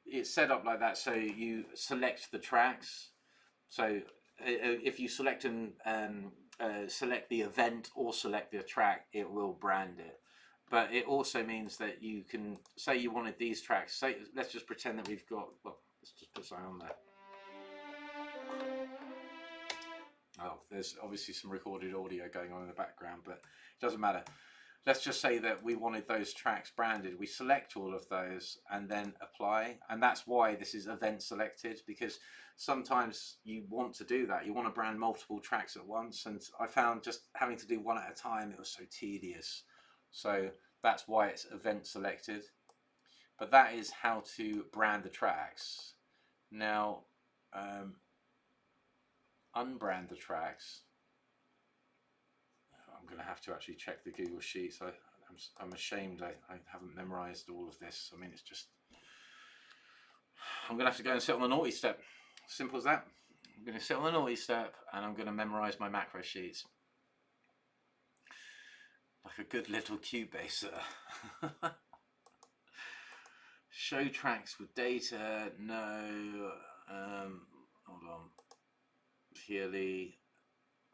it's set up like that, so you select the tracks. So if you select select the event or select the track, it will brand it. but it also means that you can say you wanted these tracks. Say, let's just pretend that we've got, well, let's just put something on there. Oh, there's obviously some recorded audio going on in the background, but it doesn't matter. Let's just say that we wanted those tracks branded. We select all of those and then apply. And that's why this is event selected, because sometimes you want to do that. You want to brand multiple tracks at once. And I found just having to do one at a time, it was so tedious. So that's why it's event selected. But that is how to brand the tracks. Now, unbrand the tracks. I'm going to have to actually check the Google Sheets. I'm ashamed I haven't memorized all of this. I mean, it's just, I'm going to have to go and sit on the naughty step. Simple as that. I'm going to sit on the naughty step and I'm going to memorize my macro sheets. Like a good little Cubaser. Show tracks with data. No. Hold on. Purely.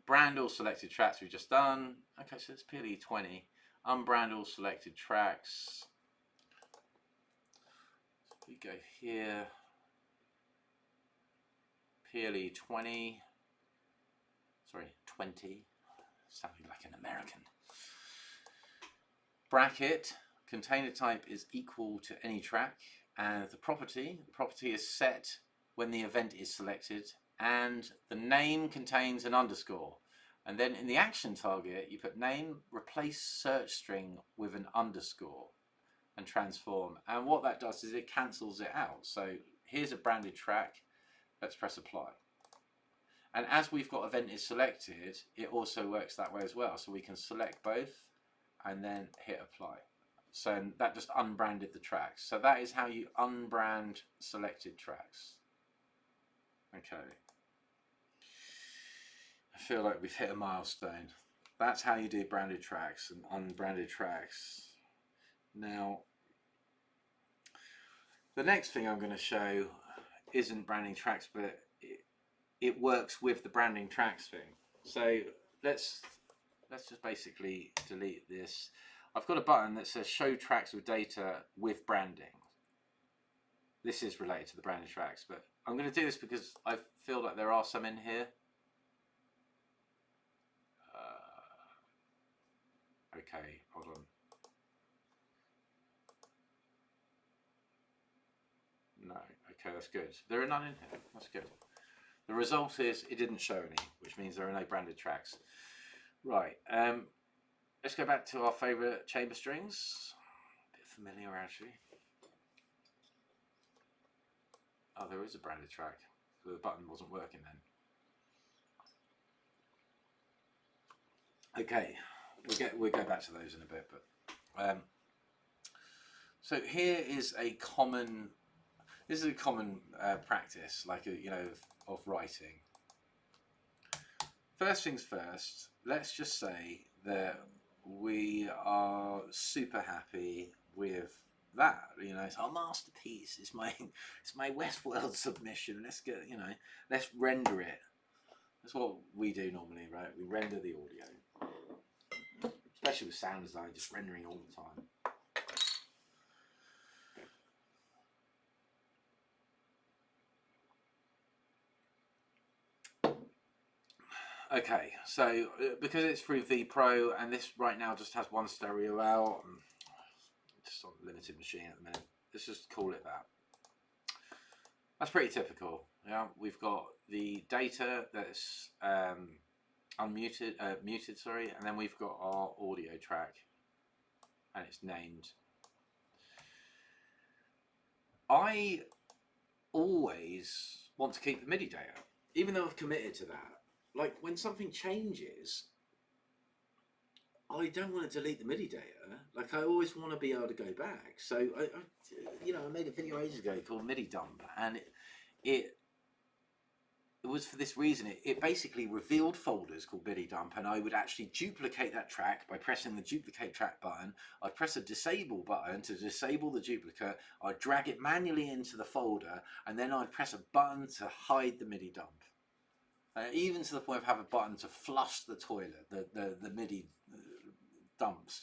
Brand all selected tracks we've just done. Okay, so it's purely 20. Unbrand all selected tracks. So we go here. Purely 20. Sorry, 20. Sounding like an American. Bracket. Container type is equal to any track. And the property is set when the event is selected. And the name contains an underscore. And then in the action target, you put name, replace search string with an underscore and transform. And what that does is it cancels it out. So here's a branded track. Let's press apply. And as we've got event is selected, it also works that way as well. So we can select both and then hit apply. So that just unbranded the tracks. So that is how you unbrand selected tracks. Okay. I feel like we've hit a milestone. That's how you do branded tracks and unbranded tracks. Now, the next thing I'm going to show isn't branding tracks, but it works with the branding tracks thing. So let's just basically delete this. I've got a button that says show tracks with data with branding. This is related to the branded tracks, but I'm going to do this because I feel like there are some in here. Okay, hold on. No, okay, that's good. There are none in here. That's good. The result is it didn't show any, which means there are no branded tracks. Right, let's go back to our favourite chamber strings. A bit familiar actually. Oh, there is a branded track. So the button wasn't working then. Okay, we'll go back to those in a bit, but so here is a common. This is a common practice, like of writing. First things first. Let's just say that we are super happy with that. You know, it's our masterpiece. It's my Westworld submission. Let's get let's render it. That's what we do normally, right? We render the audio, especially with sound design, just rendering all the time. Okay, so because it's through vPro and this right now just has one stereo out, just on a limited machine at the minute, let's just call it that. That's pretty typical. Yeah, we've got the data that's muted, sorry, and then we've got our audio track, and it's named. I always want to keep the MIDI data, even though I've committed to that. Like when something changes, I don't want to delete the MIDI data. Like I always want to be able to go back. So I made a video ages ago called MIDI dump, and it was for this reason. It basically revealed folders called MIDI dump, and I would actually duplicate that track by pressing the duplicate track button. I'd press a disable button to disable the duplicate. I'd drag it manually into the folder, and then I'd press a button to hide the MIDI dump. Even to the point of having a button to flush the toilet, the MIDI dumps,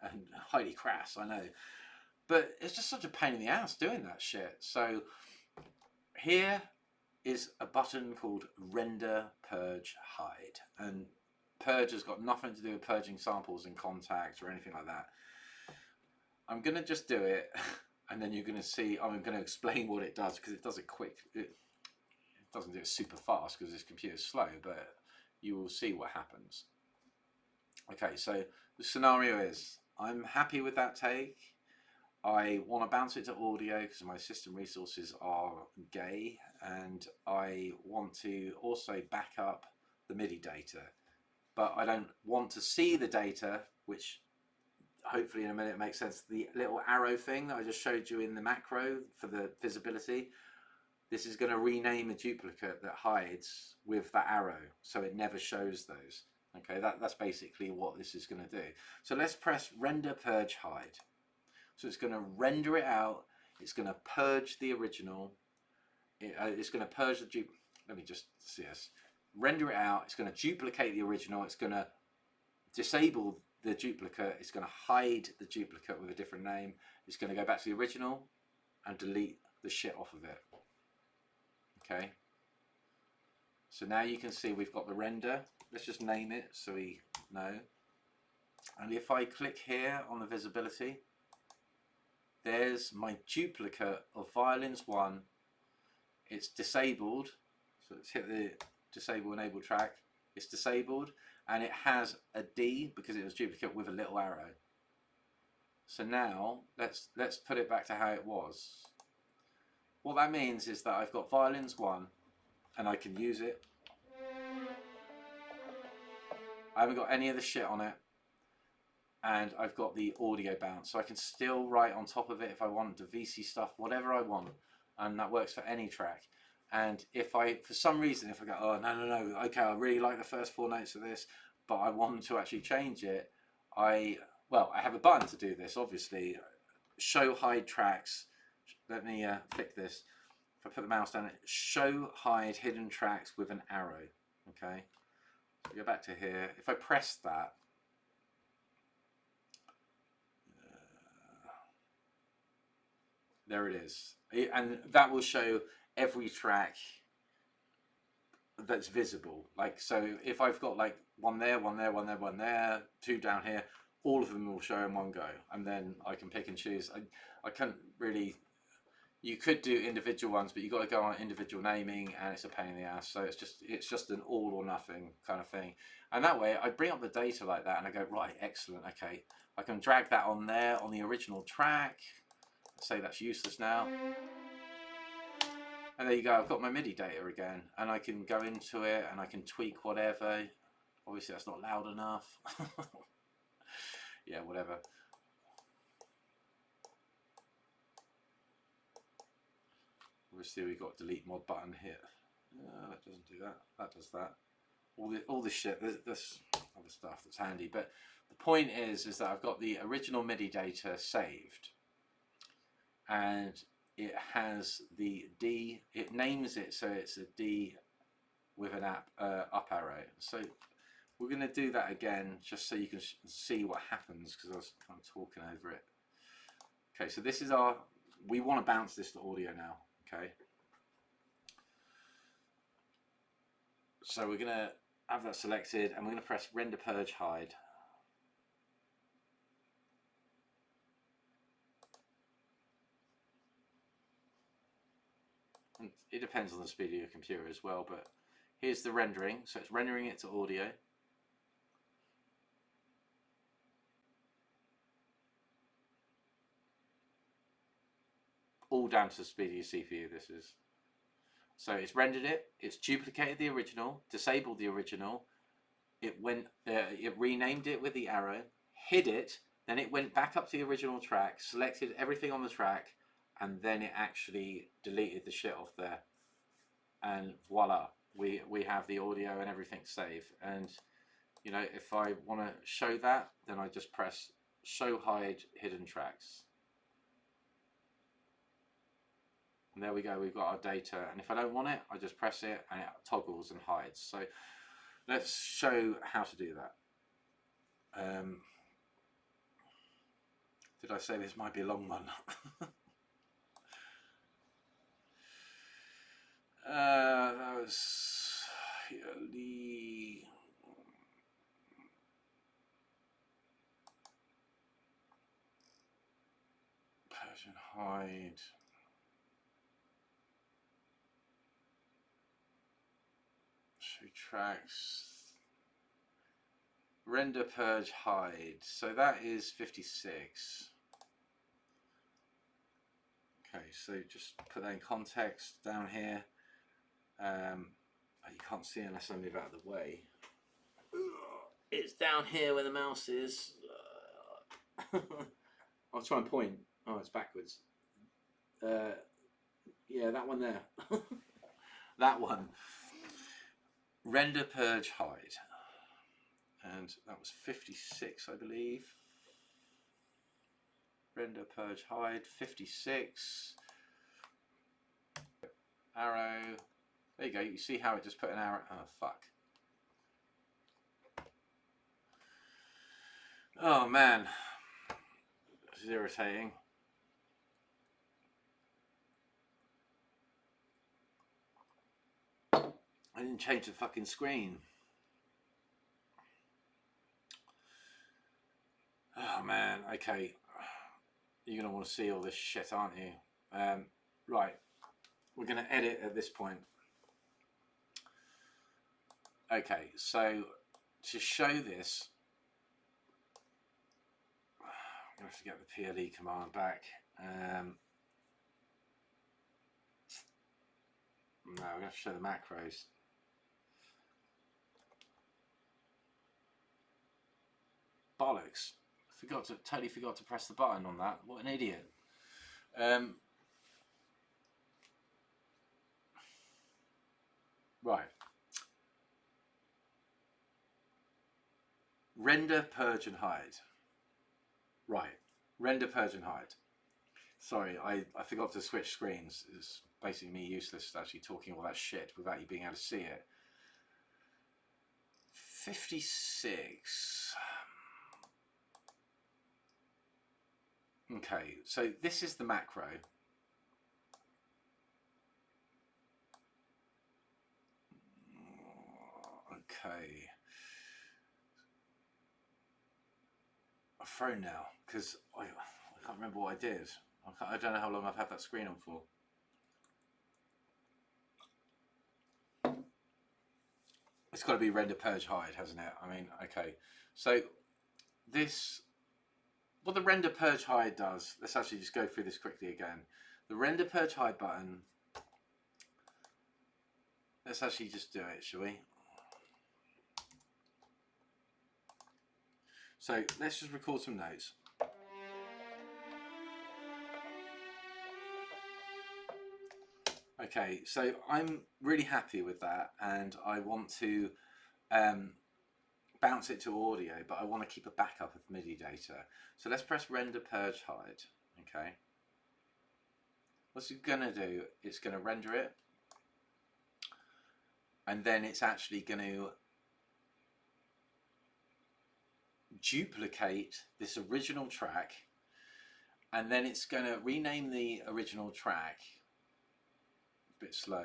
and highly crass, I know, but it's just such a pain in the ass doing that shit. So here is a button called Render, Purge, Hide, and Purge has got nothing to do with purging samples in Kontakt or anything like that. I'm going to just do it, and then you're going to see, I'm going to explain what it does, because it does it quick. It doesn't do it super fast because this computer's slow, but you will see what happens. Okay, so the scenario is, I'm happy with that take. I want to bounce it to audio because my system resources are gay, and I want to also back up the MIDI data, but I don't want to see the data, which hopefully in a minute makes sense. The little arrow thing that I just showed you in the macro for the visibility, this is going to rename a duplicate that hides with that arrow, so it never shows those. Okay, that's basically what this is going to do. So let's press Render, Purge, Hide. So it's going to render it out, it's going to purge the original, it's going to purge the let me just see this. Render it out, it's going to duplicate the original, it's going to disable the duplicate, it's going to hide the duplicate with a different name, it's going to go back to the original and delete the shit off of it. Okay, so now you can see we've got the render. Let's just name it so we know. And if I click here on the visibility, there's my duplicate of Violins 1. It's disabled, so let's hit the disable enable track. It's disabled, and it has a D because it was duplicate with a little arrow. So now let's put it back to how it was. What that means is that I've got Violins 1 and I can use it. I haven't got any of the shit on it, and I've got the audio bounce, so I can still write on top of it if I want, the VC stuff, whatever I want, and that works for any track. And if I, for some reason, if I go, oh no, okay, I really like the first 4 notes of this, but I want to actually change it, I have a button to do this, obviously. Show hide tracks. Let me click this. If I put the mouse down, show hide hidden tracks with an arrow. Okay, so go back to here. If I press that, there it is, and that will show every track that's visible. Like, so if I've got like one there, one there, one there, one there, 2 down here, all of them will show in one go, and then I can pick and choose. I can't really, you could do individual ones, but you've got to go on individual naming, and it's a pain in the ass. So it's just an all or nothing kind of thing. And that way I bring up the data like that, and I go, right, excellent, okay, I can drag that on there on the original track. Say that's useless now, and there you go, I've got my MIDI data again, and I can go into it and I can tweak whatever. Obviously that's not loud enough. Yeah, whatever. Obviously we've got delete mod button here. That doesn't do that, that does that. All this shit, this other stuff that's handy, but the point is that I've got the original MIDI data saved, and it has the D, it names it, so it's a D with an up arrow. So we're going to do that again just so you can see what happens, because I was kind of talking over it. Okay, so this is our, we want to bounce this to audio now. Okay, so we're going to have that selected, and we're going to press Render, Purge, Hide. And it depends on the speed of your computer as well, but here's the rendering, so it's rendering it to audio. All down to the speed of your CPU, this is. So it's rendered it, it's duplicated the original, disabled the original, it renamed it with the arrow, hid it, then it went back up to the original track, selected everything on the track, and then it actually deleted the shit off there. And voila, we have the audio and everything saved. And you know, if I want to show that, then I just press show hide hidden tracks, and there we go, we've got our data. And if I don't want it, I just press it and it toggles and hides. So let's show how to do that. Did I say this might be a long one? That was Lee. Persian hide. Show tracks. Render, purge, hide. So that is 56. Okay, so just put that in context down here. You can't see unless I move out of the way. It's down here where the mouse is. I'll try and point. Oh, it's backwards. Yeah, that one there. That one. Render, purge, hide. And that was 56, I believe. Render, purge, hide, 56. Arrow. There you go. You see how it just put an arrow. Oh, fuck. Oh, man. This is irritating. I didn't change the fucking screen. Oh, man. Okay. You're going to want to see all this shit, aren't you? Right. We're going to edit at this point. Okay, so to show this, I'm going to have to get the PLE command back. No, we're going to show the macros. Bollocks. Totally forgot to press the button on that. What an idiot. Right. Render, purge and hide. Right. Render, purge and hide. Sorry, I forgot to switch screens. It's basically me useless actually talking all that shit without you being able to see it. 56. Okay, so this is the macro. Okay. I've thrown now because I can't remember what I did. I don't know how long I've had that screen on for. It's got to be render, purge, hide, hasn't it? I mean, okay. So this, what the render, purge, hide does, let's actually just go through this quickly again. The render, purge, hide button, let's actually just do it, shall we? So let's just record some notes. Okay, so I'm really happy with that, and I want to bounce it to audio, but I want to keep a backup of MIDI data. So let's press render, purge, hide. Okay. What's it going to do? It's going to render it, and then it's actually going to duplicate this original track, and then it's going to rename the original track. A bit slow.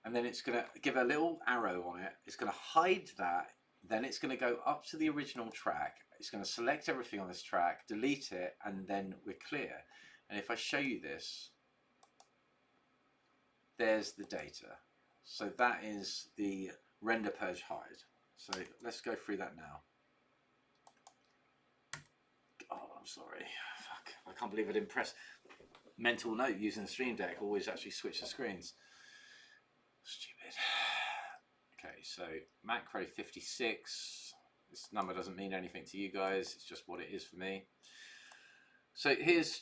And then it's going to give a little arrow on it. It's going to hide that. Then it's going to go up to the original track. It's going to select everything on this track, delete it, and then we're clear. And if I show you this, there's the data. So that is the render, purge, hide. So let's go through that now. Oh, I'm sorry. Fuck. I can't believe I didn't press mental note using the Stream Deck. Always actually switch the screens. Stupid. Okay, so macro 56. This number doesn't mean anything to you guys. It's just what it is for me. So here's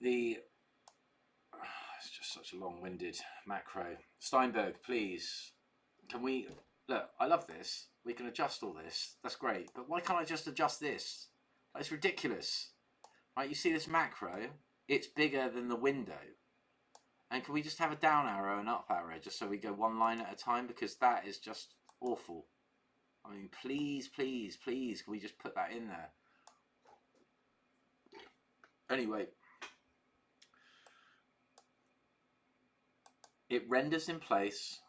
the... it's just such a long-winded macro. Steinberg, please. Can we... Look, I love this. We can adjust all this. That's great. But why can't I just adjust this? It's ridiculous. Right, you see this macro? It's bigger than the window. And can we just have a down arrow and up arrow just so we go one line at a time? Because that is just awful. I mean, please, please, please, can we just put that in there? Anyway, it renders in place.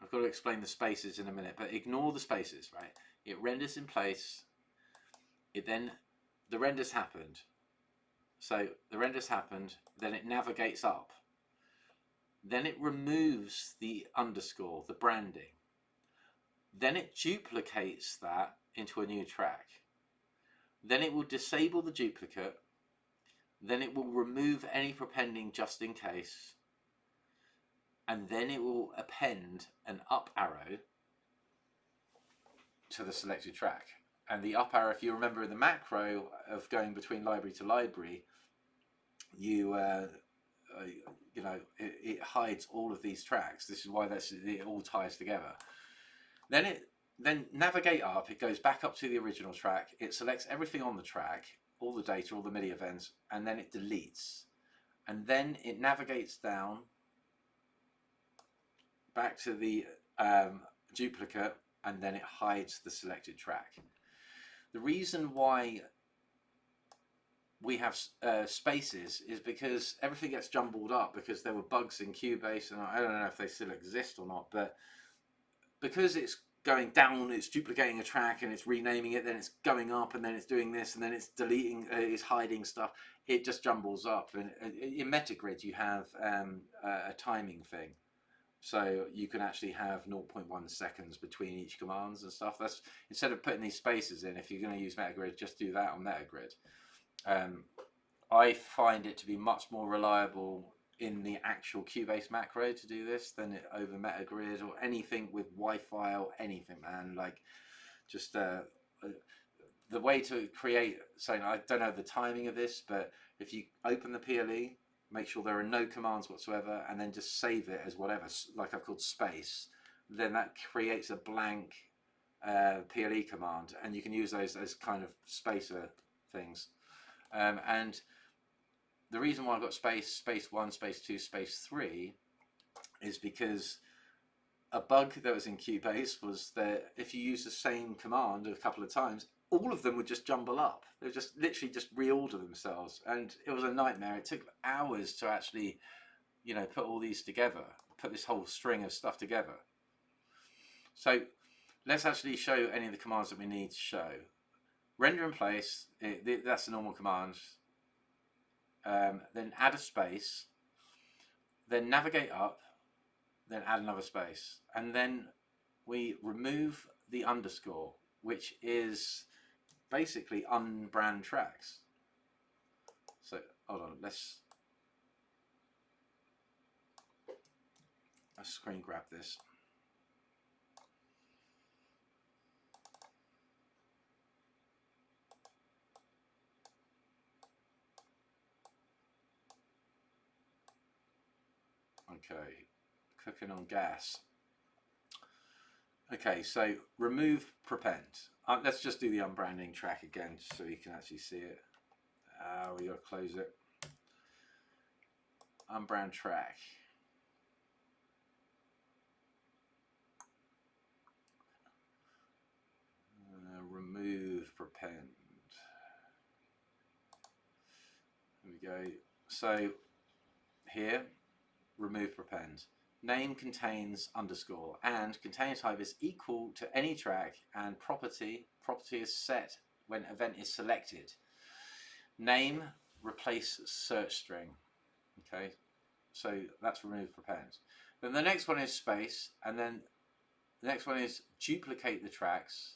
I've got to explain the spaces in a minute, but ignore the spaces, right? It renders in place. It then, the renders happened. So the renders happened, then it navigates up. Then it removes the underscore, the branding. Then it duplicates that into a new track. Then it will disable the duplicate. Then it will remove any prepending just in case. And then it will append an up arrow to the selected track. And the up arrow, if you remember in the macro of going between library to library, you know, it hides all of these tracks. This is why it all ties together. Then navigate up, it goes back up to the original track, it selects everything on the track, all the data, all the MIDI events, and then it deletes. And then it navigates down back to the duplicate, and then it hides the selected track. The reason why we have spaces is because everything gets jumbled up, because there were bugs in Cubase, and I don't know if they still exist or not, but because it's going down, it's duplicating a track and it's renaming it, then it's going up and then it's doing this and then it's deleting, it's hiding stuff, it just jumbles up. And in Metagrid you have a timing thing, so you can actually have 0.1 seconds between each commands and stuff. That's, instead of putting these spaces in, if you're going to use Metagrid, just do that on Metagrid. I find it to be much more reliable in the actual Cubase macro to do this than over Metagrid or anything with Wi-Fi or anything, man. Like, just the way to create, so I don't know the timing of this, but if you open the PLE, make sure there are no commands whatsoever, and then just save it as whatever, like I've called space, then that creates a blank PLE command, and you can use those as kind of spacer things. And the reason why I've got space 1, space 2, space 3 is because a bug that was in Cubase was that if you use the same command a couple of times, all of them would just jumble up. They would just literally just reorder themselves, and it was a nightmare. It took hours to actually, you know, put all these together, put this whole string of stuff together. So let's actually show any of the commands that we need to show. Render in place, that's a normal command. Then add a space, then navigate up, then add another space, and then we remove the underscore, which is basically unbrand tracks. So hold on, let's screen grab this. Okay, cooking on gas. Okay, so remove prepend. Let's just do the unbranding track again so you can actually see it. We gotta close it. Unbrand track. Remove prepend. There we go. So here, remove prepend. Name contains underscore, and container type is equal to any track, and property is set when event is selected. Name, replace search string. Okay, so that's remove prepend. Then the next one is space, and then the next one is duplicate the tracks.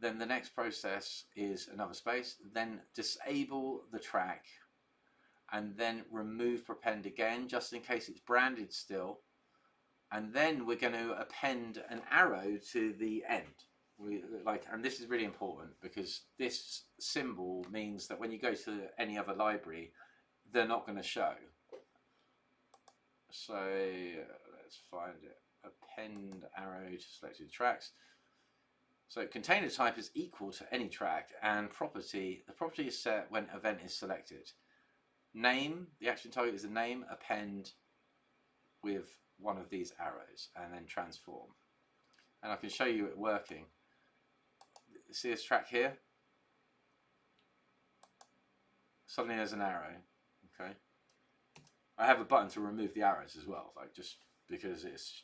Then the next process is another space, then disable the track, and then remove prepend again, just in case it's branded still. And then we're going to append an arrow to the end. And this is really important, because this symbol means that when you go to any other library, they're not going to show. So let's find it. Append arrow to selected tracks. So container type is equal to any track, and property, the property is set when event is selected. Name, the action target is a name, append with one of these arrows, and then transform. And I can show you it working. See this track here? suddenly there's an arrow. Okay. I have a button to remove the arrows as well, like just because it's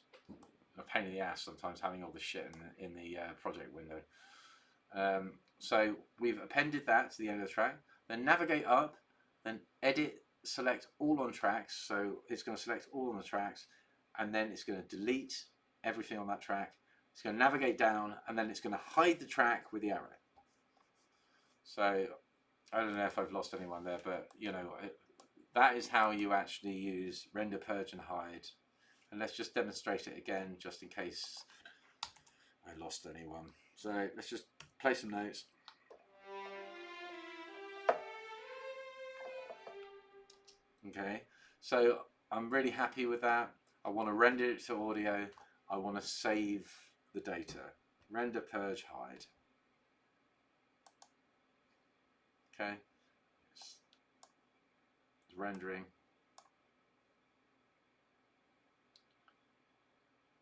a pain in the ass sometimes having all the shit in the project window. So we've appended that to the end of the track. Then navigate up, then edit, select all on tracks. So it's going to select all on the tracks, and then it's going to delete everything on that track. It's going to navigate down, and then it's going to hide the track with the arrow. So I don't know if I've lost anyone there, but you know, that is how you actually use render, purge, and hide. And let's just demonstrate it again, just in case I lost anyone. So let's just play some notes. Okay, so I'm really happy with that. I want to render it to audio. I want to save the data. Render, purge, hide. Okay, it's rendering.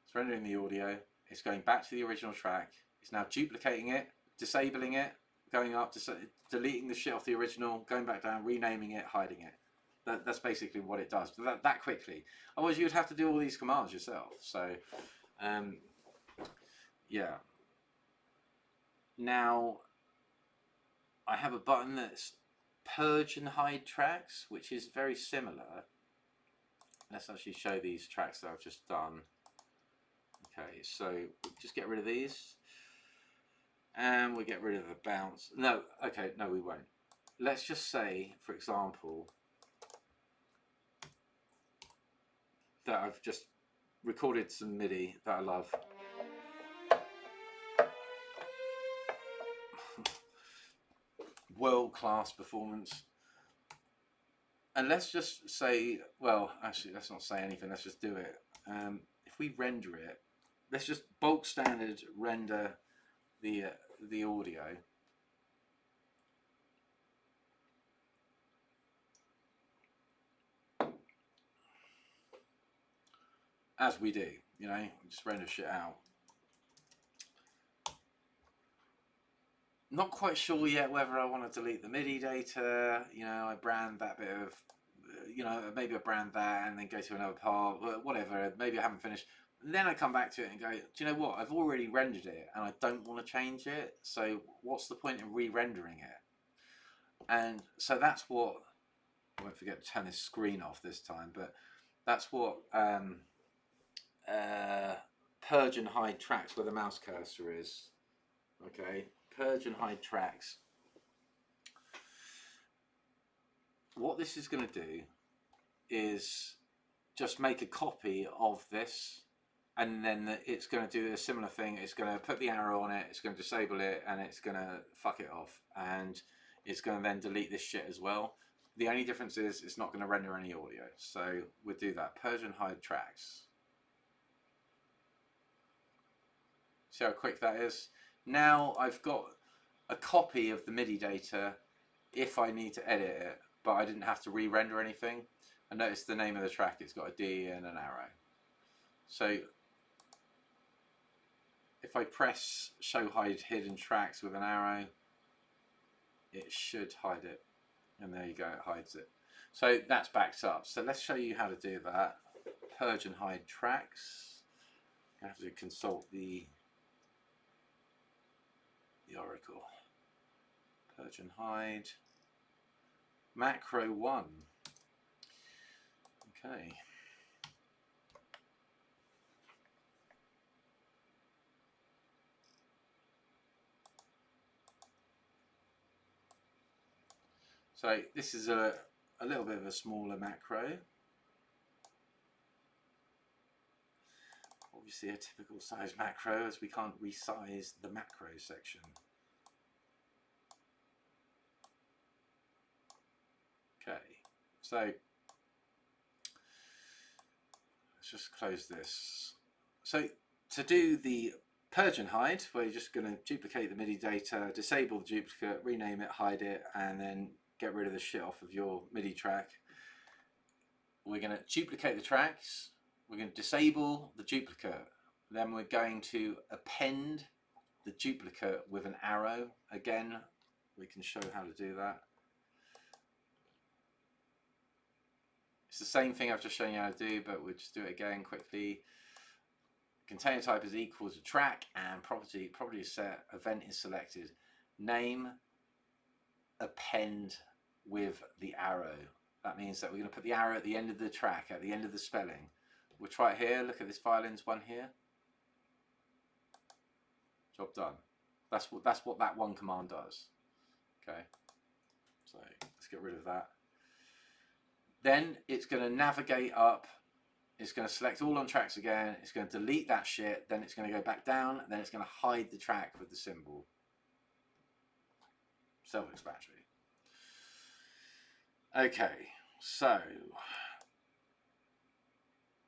It's rendering the audio. It's going back to the original track. It's now duplicating it, disabling it, going up, deleting the shit off the original, going back down, renaming it, hiding it. That's basically what it does. That quickly. Otherwise, you'd have to do all these commands yourself. So, yeah. Now, I have a button that's purge and hide tracks, which is very similar. Let's actually show these tracks that I've just done. Okay, so just get rid of these. And we get rid of the bounce. No, okay, no, we won't. Let's just say, for example, that I've just recorded some MIDI that I love. World-class performance. And let's just say, well, actually, let's not say anything. Let's just do it. If we render it, let's just bulk standard render the audio. As we do, you know, just render shit out. Not quite sure yet whether I want to delete the MIDI data. You know, I brand that bit of, you know, maybe I brand that and then go to another part, whatever. Maybe I haven't finished. And then I come back to it and go, do you know what? I've already rendered it and I don't want to change it. So what's the point in re-rendering it? And so that's what, I won't forget to turn this screen off this time, but that's what purge and hide tracks where the mouse cursor is. Okay, purge and hide tracks. What this is going to do is just make a copy of this, and then it's going to do a similar thing. It's going to put the arrow on it, it's going to disable it, and it's going to fuck it off, and it's going to then delete this shit as well. The only difference is it's not going to render any audio. So we'll do that. Purge and hide tracks. See how quick that is? Now I've got a copy of the MIDI data if I need to edit it, but I didn't have to re-render anything. And notice the name of the track, it's got a D and an arrow. So if I press show hide hidden tracks with an arrow, it should hide it. And there you go, it hides it. So that's backed up. So let's show you how to do that. Purge and hide tracks. You have to consult the Oracle. Purge and hide. Macro 1. Okay. So this is a little bit of a smaller macro. Obviously a typical size macro, as we can't resize the macro section. Okay, so let's just close this. So to do the purge and hide, where you're just going to duplicate the MIDI data, disable the duplicate, rename it, hide it, and then get rid of the shit off of your MIDI track. We're going to duplicate the tracks. We're going to disable the duplicate. Then we're going to append the duplicate with an arrow. Again, we can show how to do that. It's the same thing I've just shown you how to do, but we'll just do it again quickly. Container type is equal to track, and property is set, event is selected. Name, append with the arrow. That means that we're going to put the arrow at the end of the track, at the end of the spelling. We'll try it here. Look at this violins one here. Job done. That's what that one command does. Okay. So let's get rid of that. Then it's going to navigate up. It's going to select all on tracks again. It's going to delete that shit. Then it's going to go back down. Then it's going to hide the track with the symbol. Self-explanatory. Okay, so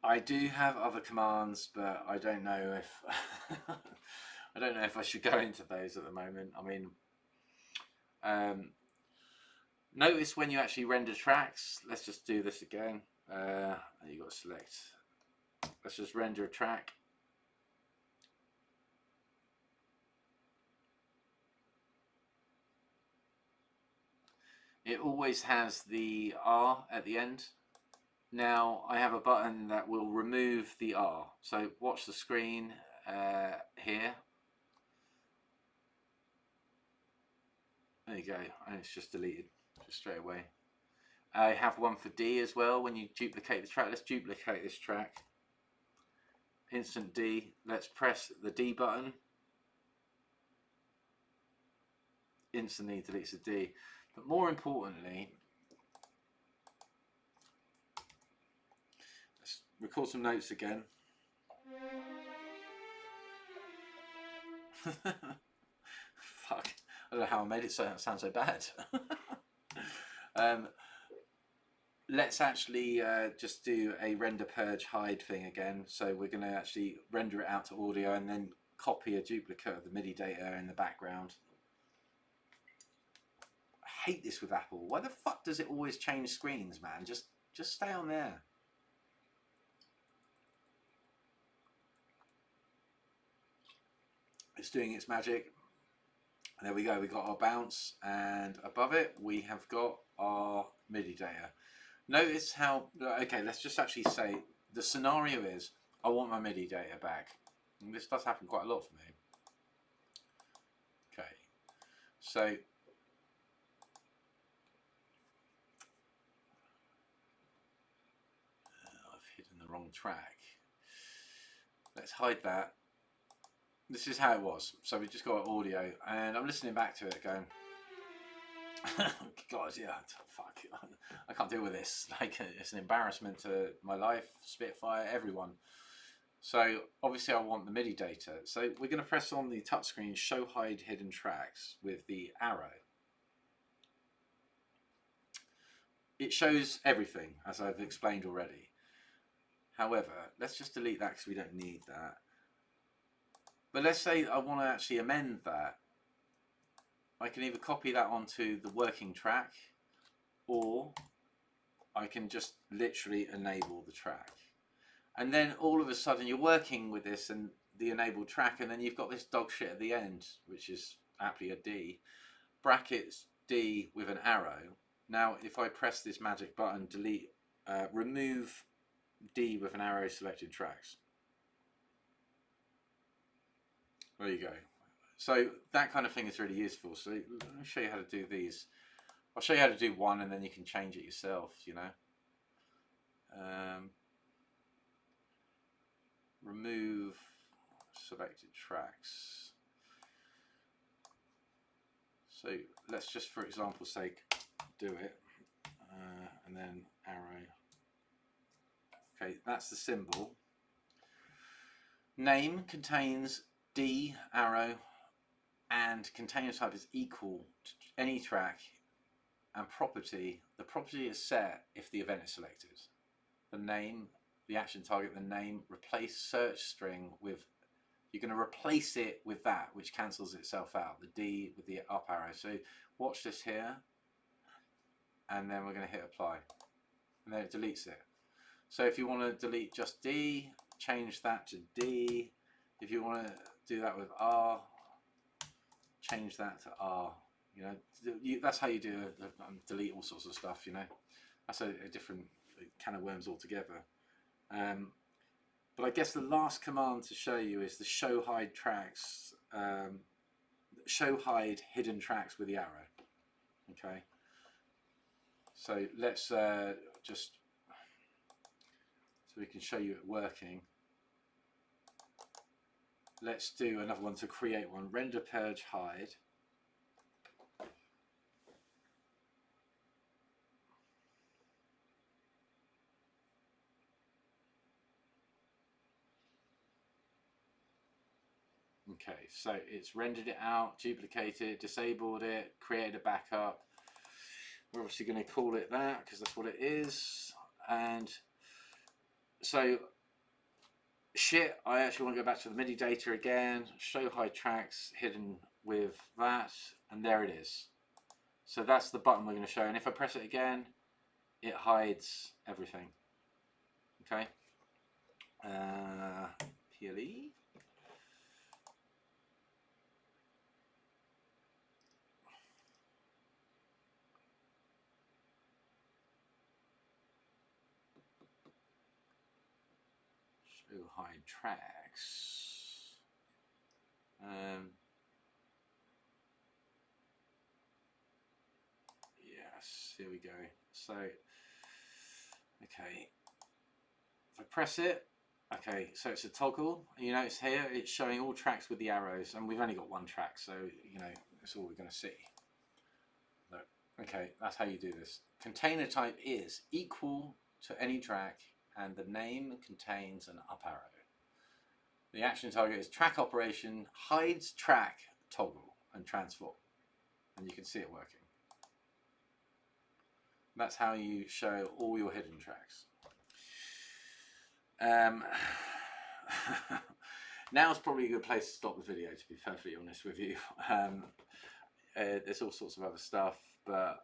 I do have other commands, but I don't know if I don't know if I should go into those at the moment. I mean, notice when you actually render tracks. Let's just do this again. You got to select. Let's just render a track. It always has the R at the end. Now I have a button that will remove the R. So watch the screen here. There you go, and it's just deleted just straight away. I have one for D as well. When you duplicate the track, let's duplicate this track. Instant D. Let's press the D button. Instantly deletes the D. But more importantly, let's record some notes again. Fuck, I don't know how I made it sound so bad. Let's actually just do a render purge hide thing again. So we're going to actually render it out to audio and then copy a duplicate of the MIDI data in the background. I hate this with Apple. Why the fuck does it always change screens, man? Just stay on there. It's doing its magic. There we go, we got our bounce, and above it we have got our MIDI data. Notice how, okay, let's just actually say the scenario is I want my MIDI data back. And this does happen quite a lot for me. Okay, so I've hidden the wrong track. Let's hide that. This is how it was. So we just got audio, and I'm listening back to it going, God, yeah, fuck, I can't deal with this. Like, it's an embarrassment to my life, Spitfire, everyone. So obviously I want the MIDI data. So we're going to press on the touchscreen show hide hidden tracks with the arrow. It shows everything, as I've explained already. However, let's just delete that because we don't need that. But let's say I want to actually amend that. I can either copy that onto the working track, or I can just literally enable the track. And then all of a sudden you're working with this and the enabled track, and then you've got this dog shit at the end, which is aptly a D, brackets D with an arrow. Now if I press this magic button, delete, remove D with an arrow selected tracks. There you go. So that kind of thing is really useful. So let me show you how to do these. I'll show you how to do one, and then you can change it yourself, you know. Remove selected tracks. So let's just, for example's sake, do it. And then arrow. Okay, that's the symbol. Name contains D, arrow, and container type is equal to any track, and property, the property is set if the event is selected. The name, the action target, the name, replace search string with, you're going to replace it with that, which cancels itself out, the D with the up arrow. So watch this here, and then we're going to hit apply, and then it deletes it. So if you want to delete just D, change that to D. If you want to do that with R, change that to R. You know, that's how you do delete all sorts of stuff. You know, that's a different a can of worms altogether. But I guess the last command to show you is the show hide tracks, show hide hidden tracks with the arrow. Okay, so let's just so we can show you it working. Let's do another one to create one. Render purge hide. Okay, so it's rendered it out, duplicated, disabled it, created a backup. We're obviously going to call it that because that's what it is. And so, shit, I actually want to go back to the MIDI data again, show hide tracks hidden with that, and there it is. So that's the button we're going to show, and if I press it again, it hides everything. Okay. PLE. Show hide tracks. Yes, here we go. So, okay, if I press it, okay, so it's a toggle. You notice here it's showing all tracks with the arrows, and we've only got one track, so you know that's all we're going to see. Look, okay, that's how you do this. Container type is equal to any track, and the name contains an up arrow. The action target is track operation, hides track, toggle, and transform. And you can see it working. That's how you show all your hidden tracks. Now's probably a good place to stop the video, to be perfectly honest with you. There's all sorts of other stuff, but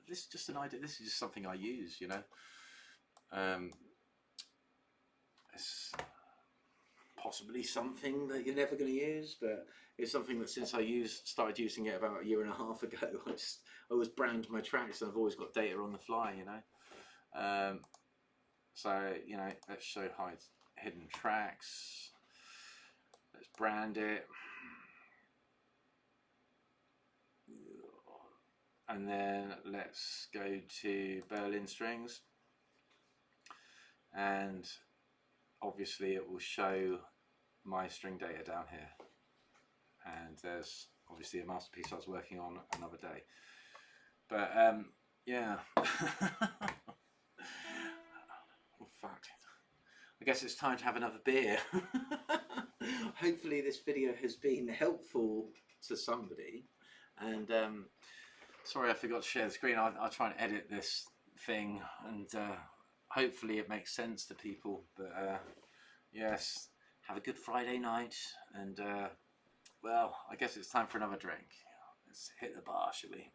this is just an idea. This is just something I use, you know. It's possibly something that you're never going to use, but it's something that since I started using it about 1.5 years ago, I always brand my tracks, and I've always got data on the fly, you know. So you know, let's show hide hidden tracks. Let's brand it, and then let's go to Berlin strings, and obviously it will show my string data down here, and there's obviously a masterpiece I was working on another day, but yeah. Oh fuck, I guess it's time to have another beer. Hopefully this video has been helpful to somebody, and sorry I forgot to share the screen. I'll try and edit this thing, and hopefully it makes sense to people, but yes, have a good Friday night, and well, I guess it's time for another drink. Let's hit the bar, shall we?